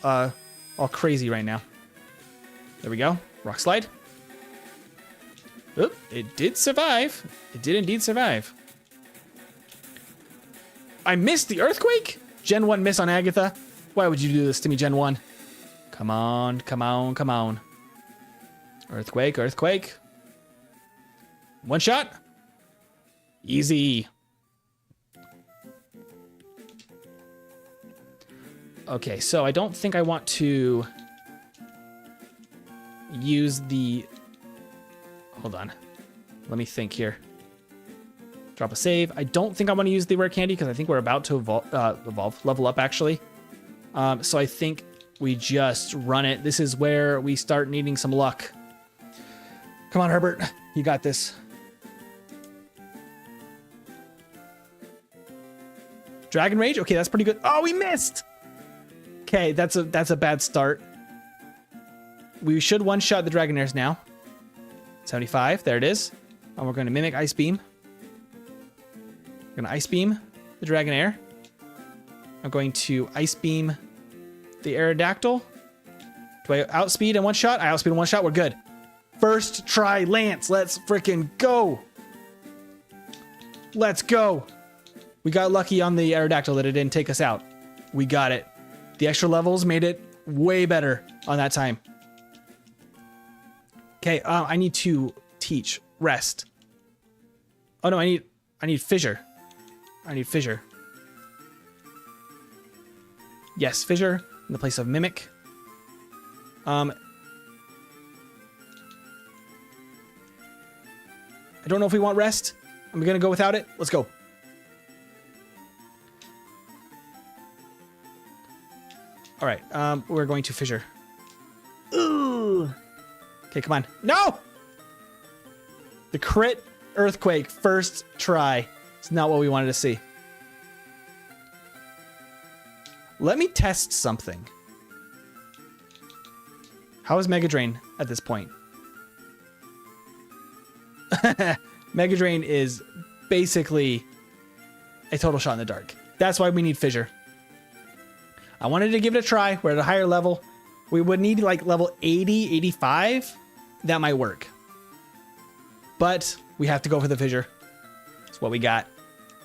all crazy right now. There we go. Rock Slide. Oop, it did survive. It did indeed survive. I missed the Earthquake? Gen 1 miss on Agatha. Why would you do this to me, Gen 1? Come on, come on, come on. Earthquake, Earthquake. One shot. Easy. Okay, so I don't think I want to use the... Hold on. Let me think here. Drop a save. I don't think I want to use the rare candy because I think we're about to level up actually. So I think we just run it. This is where we start needing some luck. Come on, Herbert. You got this. Dragon Rage? Okay, that's pretty good. Oh, we missed! Okay, that's a bad start. We should one-shot the Dragonairs now. 75, there it is. And we're going to mimic Ice Beam. We're going to Ice Beam the Dragonair. I'm going to Ice Beam the Aerodactyl. Do I outspeed in one shot? I outspeed in one shot. We're good. First try, Lance. Let's freaking go. Let's go. We got lucky on the Aerodactyl that it didn't take us out. We got it. The extra levels made it way better on that time. Okay, I need to teach. Rest. Oh no, I need Fissure. I need Fissure. Yes, Fissure in the place of Mimic. I don't know if we want Rest. I'm gonna go without it. Let's go. All right, we're going to Fissure. Ooh. Okay, come on. No! The crit Earthquake first try. It's not what we wanted to see. Let me test something. How is Mega Drain at this point? Mega Drain is basically a total shot in the dark. That's why we need Fissure. I wanted to give it a try. We're at a higher level. We would need like level 80, 85. That might work. But we have to go for the Fissure. That's what we got.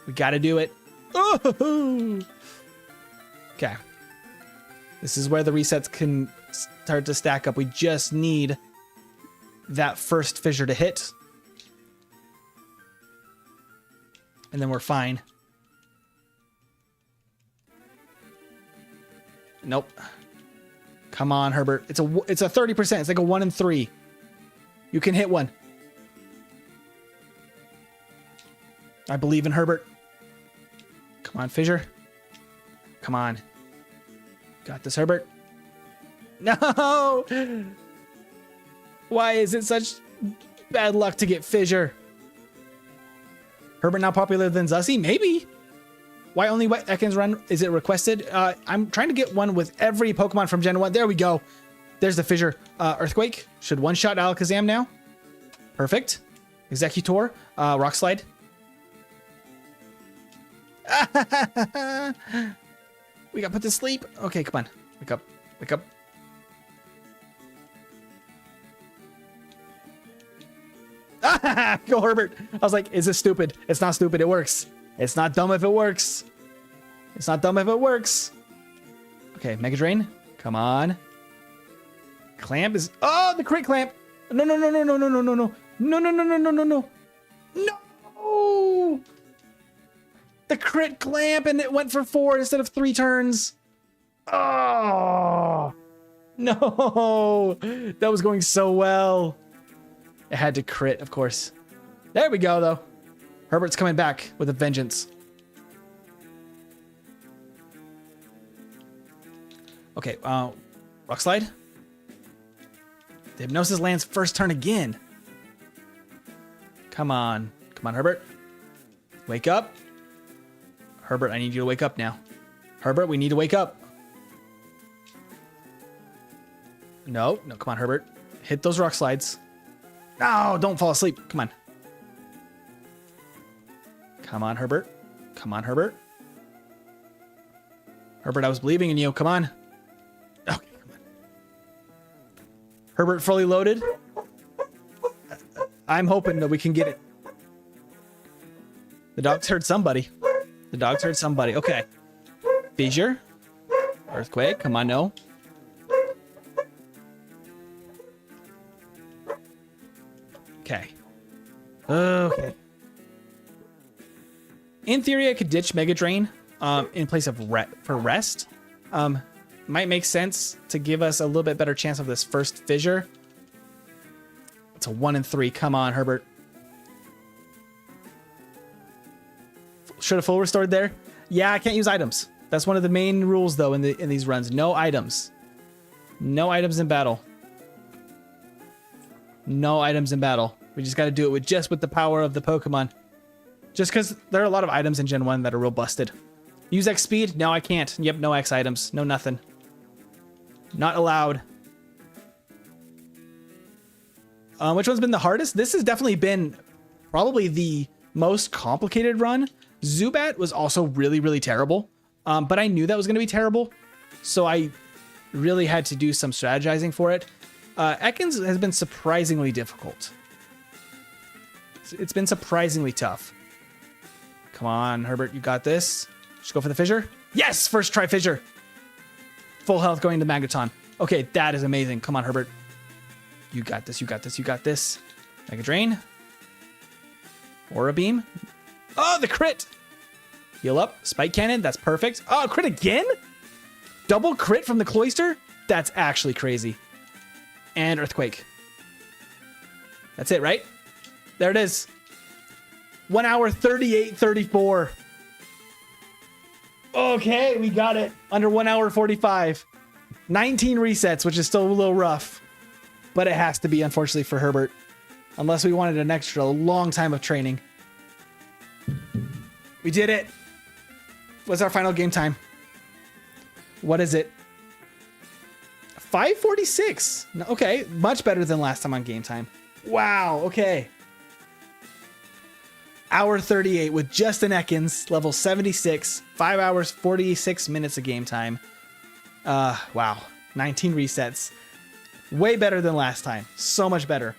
We got to do it. Oh! Okay. This is where the resets can start to stack up. We just need that first Fissure to hit. And then we're fine. Nope. Come on, Herbert. It's a 30%. It's like a 1 in 3. You can hit one. I believe in Herbert. Come on, Fissure. Come on. Got this, Herbert. No! Why is it such bad luck to get Fissure? Herbert now popular than Zussie? Maybe. Why only Wet Ekans run? Is it requested? I'm trying to get one with every Pokemon from Gen 1. There we go. There's the Fissure. Earthquake. Should one-shot Alakazam now. Perfect. Executor. Rock Slide. We got put to sleep. Okay, come on. Wake up. Wake up. Go, Herbert. I was like, is this stupid? It's not stupid. It works. It's not dumb if it works. It's not dumb if it works. Okay, Mega Drain. Come on. Clamp is... Oh, the crit clamp. No, no, no, no, no, no, no, no, no. No, no, no, no, no, no, no. No! The crit clamp, and it went for 4 instead of 3 turns. Oh! No! That was going so well. It had to crit, of course. There we go, though. Herbert's coming back with a vengeance. Okay, Rock Slide. The Hypnosis lands first turn again. Come on. Come on, Herbert. Wake up. Herbert, I need you to wake up now. Herbert, we need to wake up. No, no, come on, Herbert. Hit those Rock Slides. No, don't fall asleep. Come on. Come on, Herbert. Come on, Herbert. Herbert, I was believing in you. Come on. Okay, come on. Herbert fully loaded. I'm hoping that we can get it. The dogs heard somebody. The dogs heard somebody. Okay. Fissure. Earthquake. Come on, no. Okay. Okay. In theory, I could ditch Mega Drain in place of for rest. Might make sense to give us a little bit better chance of this first fissure. It's a 1 in 3. Come on, Herbert. Should have full restored there. Yeah, I can't use items. That's one of the main rules, though, in these runs. No items. No items in battle. No items in battle. We just got to do it with the power of the Pokemon. Just because there are a lot of items in Gen 1 that are real busted. Use X speed? No, I can't. Yep, no X items. No nothing. Not allowed. Which one's been the hardest? This has definitely been probably the most complicated run. Zubat was also really, really terrible. But I knew that was going to be terrible. So I really had to do some strategizing for it. Ekans has been surprisingly difficult. It's been surprisingly tough. Come on, Herbert, you got this. Just go for the fissure. Yes, first try fissure. Full health going to Magneton. Okay, that is amazing. Come on, Herbert. You got this, you got this, you got this. Mega Drain. Aura Beam. Oh, the crit. Heal up. Spike Cannon. That's perfect. Oh, crit again? Double crit from the Cloyster? That's actually crazy. And Earthquake. That's it, right? There it is. 1 hour 38:34. Okay, we got it. Under 1 hour 45. 19 resets, which is still a little rough. But it has to be, unfortunately, for Herbert. Unless we wanted an extra long time of training. We did it. What's our final game time? What is it? 5:46. Okay, much better than last time on game time. Wow, okay. Hour 38 with just an Ekans, level 76, 5 hours, 46 minutes of game time. Wow, 19 resets. Way better than last time. So much better.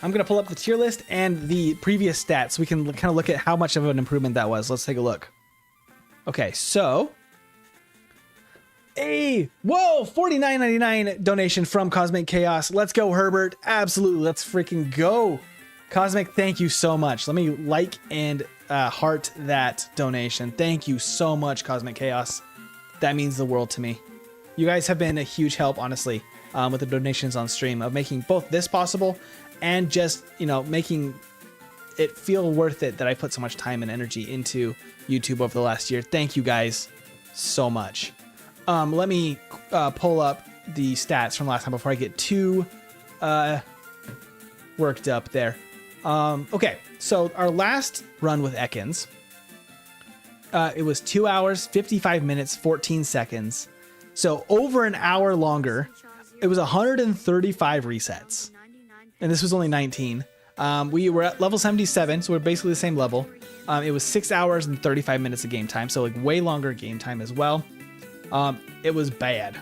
I'm going to pull up the tier list and the previous stats so we can kind of look at how much of an improvement that was. Let's take a look. Okay, so... Hey, whoa, $49.99 donation from Cosmic Chaos. Let's go, Herbert. Absolutely, let's freaking go. Cosmic, thank you so much. Let me like and heart that donation. Thank you so much, Cosmic Chaos. That means the world to me. You guys have been a huge help, honestly, with the donations on stream of making both this possible and just, you know, making it feel worth it that I put so much time and energy into YouTube over the last year. Thank you guys so much. Let me pull up the stats from last time before I get too worked up there. Okay, so our last run with Ekans, it was 2 hours, 55 minutes, 14 seconds. So over an hour longer. It was 135 resets. And this was only 19. We were at level 77, so we're basically the same level. It was 6 hours and 35 minutes of game time, so like way longer game time as well. It was bad.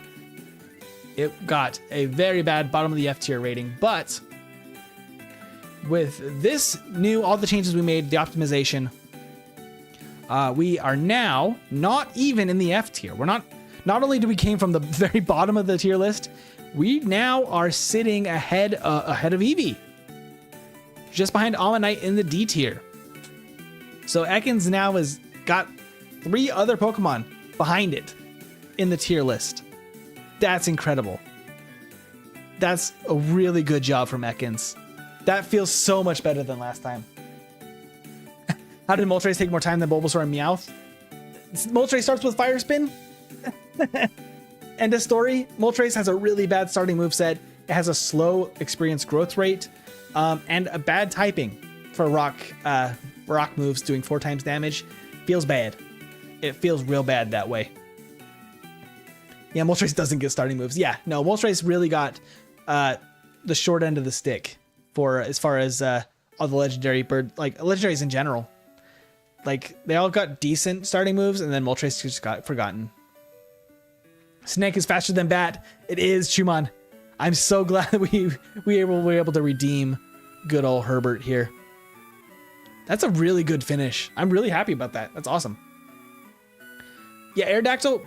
It got a very bad bottom of the F tier rating, but with this new, all the changes we made, the optimization, We are now not even in the F tier. We're not only do we came from the very bottom of the tier list, we now are sitting ahead of Eevee. Just behind Ammonite in the D tier. So Ekans now has got 3 other Pokemon behind it in the tier list. That's incredible. That's a really good job from Ekans. That feels so much better than last time. How did Moltres take more time than Bulbasaur and Meowth? Moltres starts with Fire Spin. End of story. Moltres has a really bad starting moveset. It has a slow experience growth rate, and a bad typing for rock moves doing 4 times damage. Feels bad. It feels real bad that way. Yeah, Moltres doesn't get starting moves. Yeah, no, Moltres really got the short end of the stick for as far as all the legendary legendaries in general. Like, they all got decent starting moves, and then Moltres just got forgotten. Snake is faster than Bat. It is, Chuman. I'm so glad that we were able to redeem good old Herbert here. That's a really good finish. I'm really happy about that. That's awesome. Yeah, Aerodactyl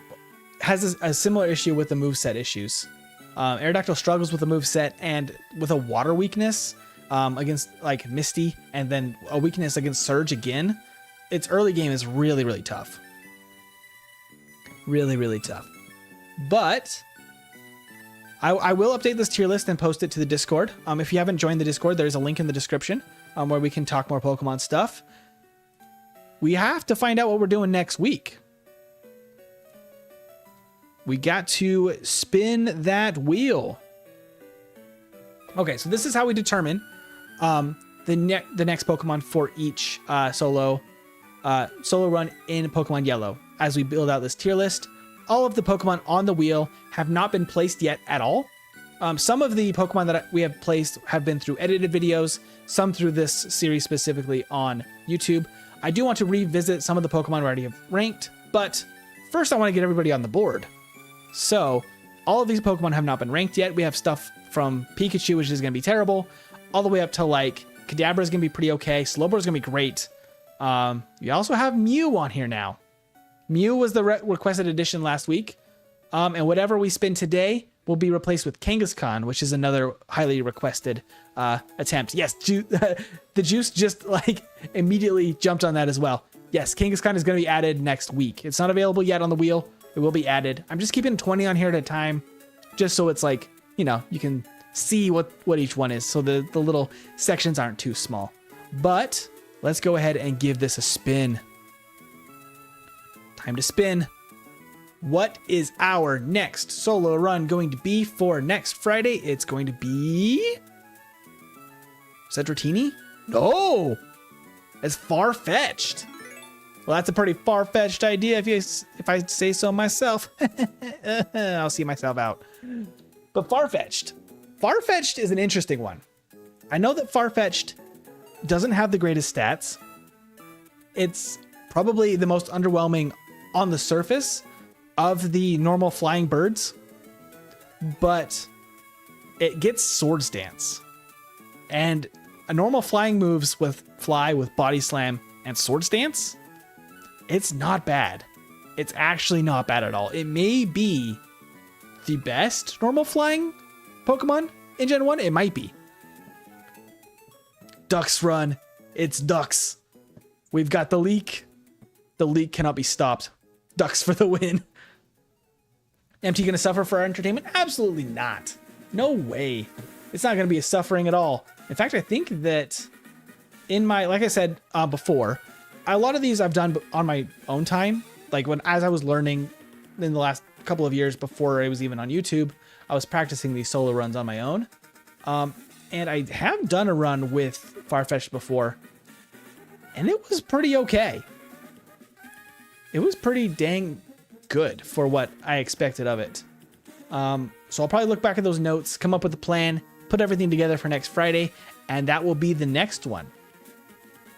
has a similar issue with the moveset issues. Aerodactyl struggles with the moveset and with a water weakness against like Misty, and then a weakness against Surge again. Its early game is really, really tough. Really, really tough. But I will update this tier list and post it to the Discord. If you haven't joined the Discord, there's a link in the description where we can talk more Pokemon stuff. We have to find out what we're doing next week. We got to spin that wheel. Okay, so this is how we determine the next Pokemon for each solo run in Pokemon Yellow. As we build out this tier list, all of the Pokemon on the wheel have not been placed yet at all. Some of the Pokemon that we have placed have been through edited videos, some through this series specifically on YouTube. I do want to revisit some of the Pokemon we already have ranked, but first I want to get everybody on the board. So all of these Pokemon have not been ranked yet. We have stuff from Pikachu, which is going to be terrible, all the way up to like Kadabra is going to be pretty okay. Slowbro is going to be great. We also have Mew on here now. Mew was the requested addition last week. And whatever we spin today will be replaced with Kangaskhan, which is another highly requested attempt. Yes, the Juice just like immediately jumped on that as well. Yes, Kangaskhan is going to be added next week. It's not available yet on the wheel. It will be added. I'm just keeping 20 on here at a time, just so it's like, you know, you can see what each one is, so the little sections aren't too small. But let's go ahead and give this a spin. Time to spin. What is our next solo run going to be for next Friday? It's going to be Cedratini? No! It's Farfetch'd. Well, that's a pretty far-fetched idea if I say so myself. I'll see myself out. But Farfetch'd. Farfetch'd is an interesting one. I know that Farfetch'd doesn't have the greatest stats. It's probably the most underwhelming on the surface of the normal flying birds, but it gets Swords Dance. And a normal flying moves with Fly, with Body Slam, and Swords Dance, it's not bad. It's actually not bad at all. It may be the best normal flying Pokemon in Gen 1. It might be. Ducks run. It's Ducks. We've got the leak. The leak cannot be stopped. Ducks for the win. MT gonna suffer for our entertainment? Absolutely not. No way. It's not gonna be a suffering at all. In fact, I think that in my, like I said before, a lot of these I've done on my own time. Like as I was learning in the last couple of years before I was even on YouTube, I was practicing these solo runs on my own. And I have done a run with Farfetch'd before, and it was pretty okay. It was pretty dang good for what I expected of it. So I'll probably look back at those notes, come up with a plan, put everything together for next Friday, and that will be the next one.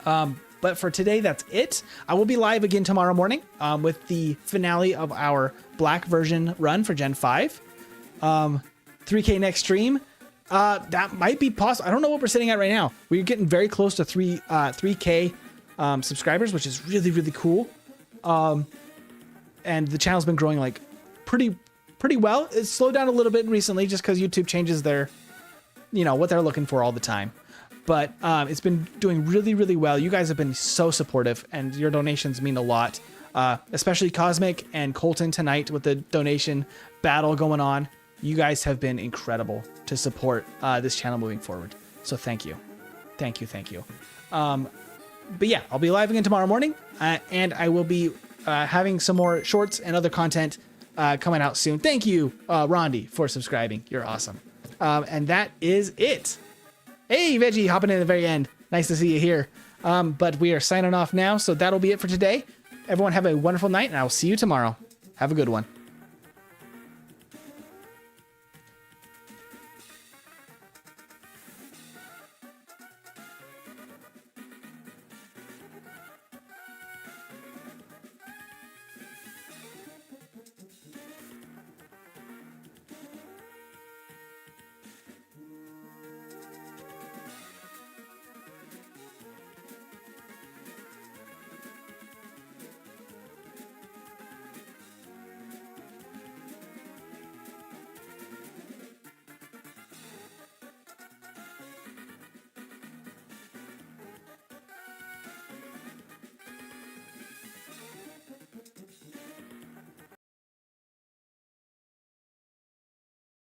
But for today, that's it. I will be live again tomorrow morning with the finale of our black version run for Gen 5. 3K next stream. That might be possible. I don't know what we're sitting at right now. We're getting very close to 3K subscribers, which is really, really cool. And the channel's been growing like pretty well. It's slowed down a little bit recently just because YouTube changes their, what they're looking for all the time. But it's been doing really, really well. You guys have been so supportive, and your donations mean a lot. Especially Cosmic and Colton tonight with the donation battle going on. You guys have been incredible to support this channel moving forward. So thank you. Thank you. Thank you. But yeah, I'll be live again tomorrow morning, and I will be having some more shorts and other content coming out soon. Thank you, Rondi, for subscribing. You're awesome. And that is it. Hey, Veggie, hopping in at the very end. Nice to see you here. But we are signing off now, so that'll be it for today. Everyone have a wonderful night, and I will see you tomorrow. Have a good one.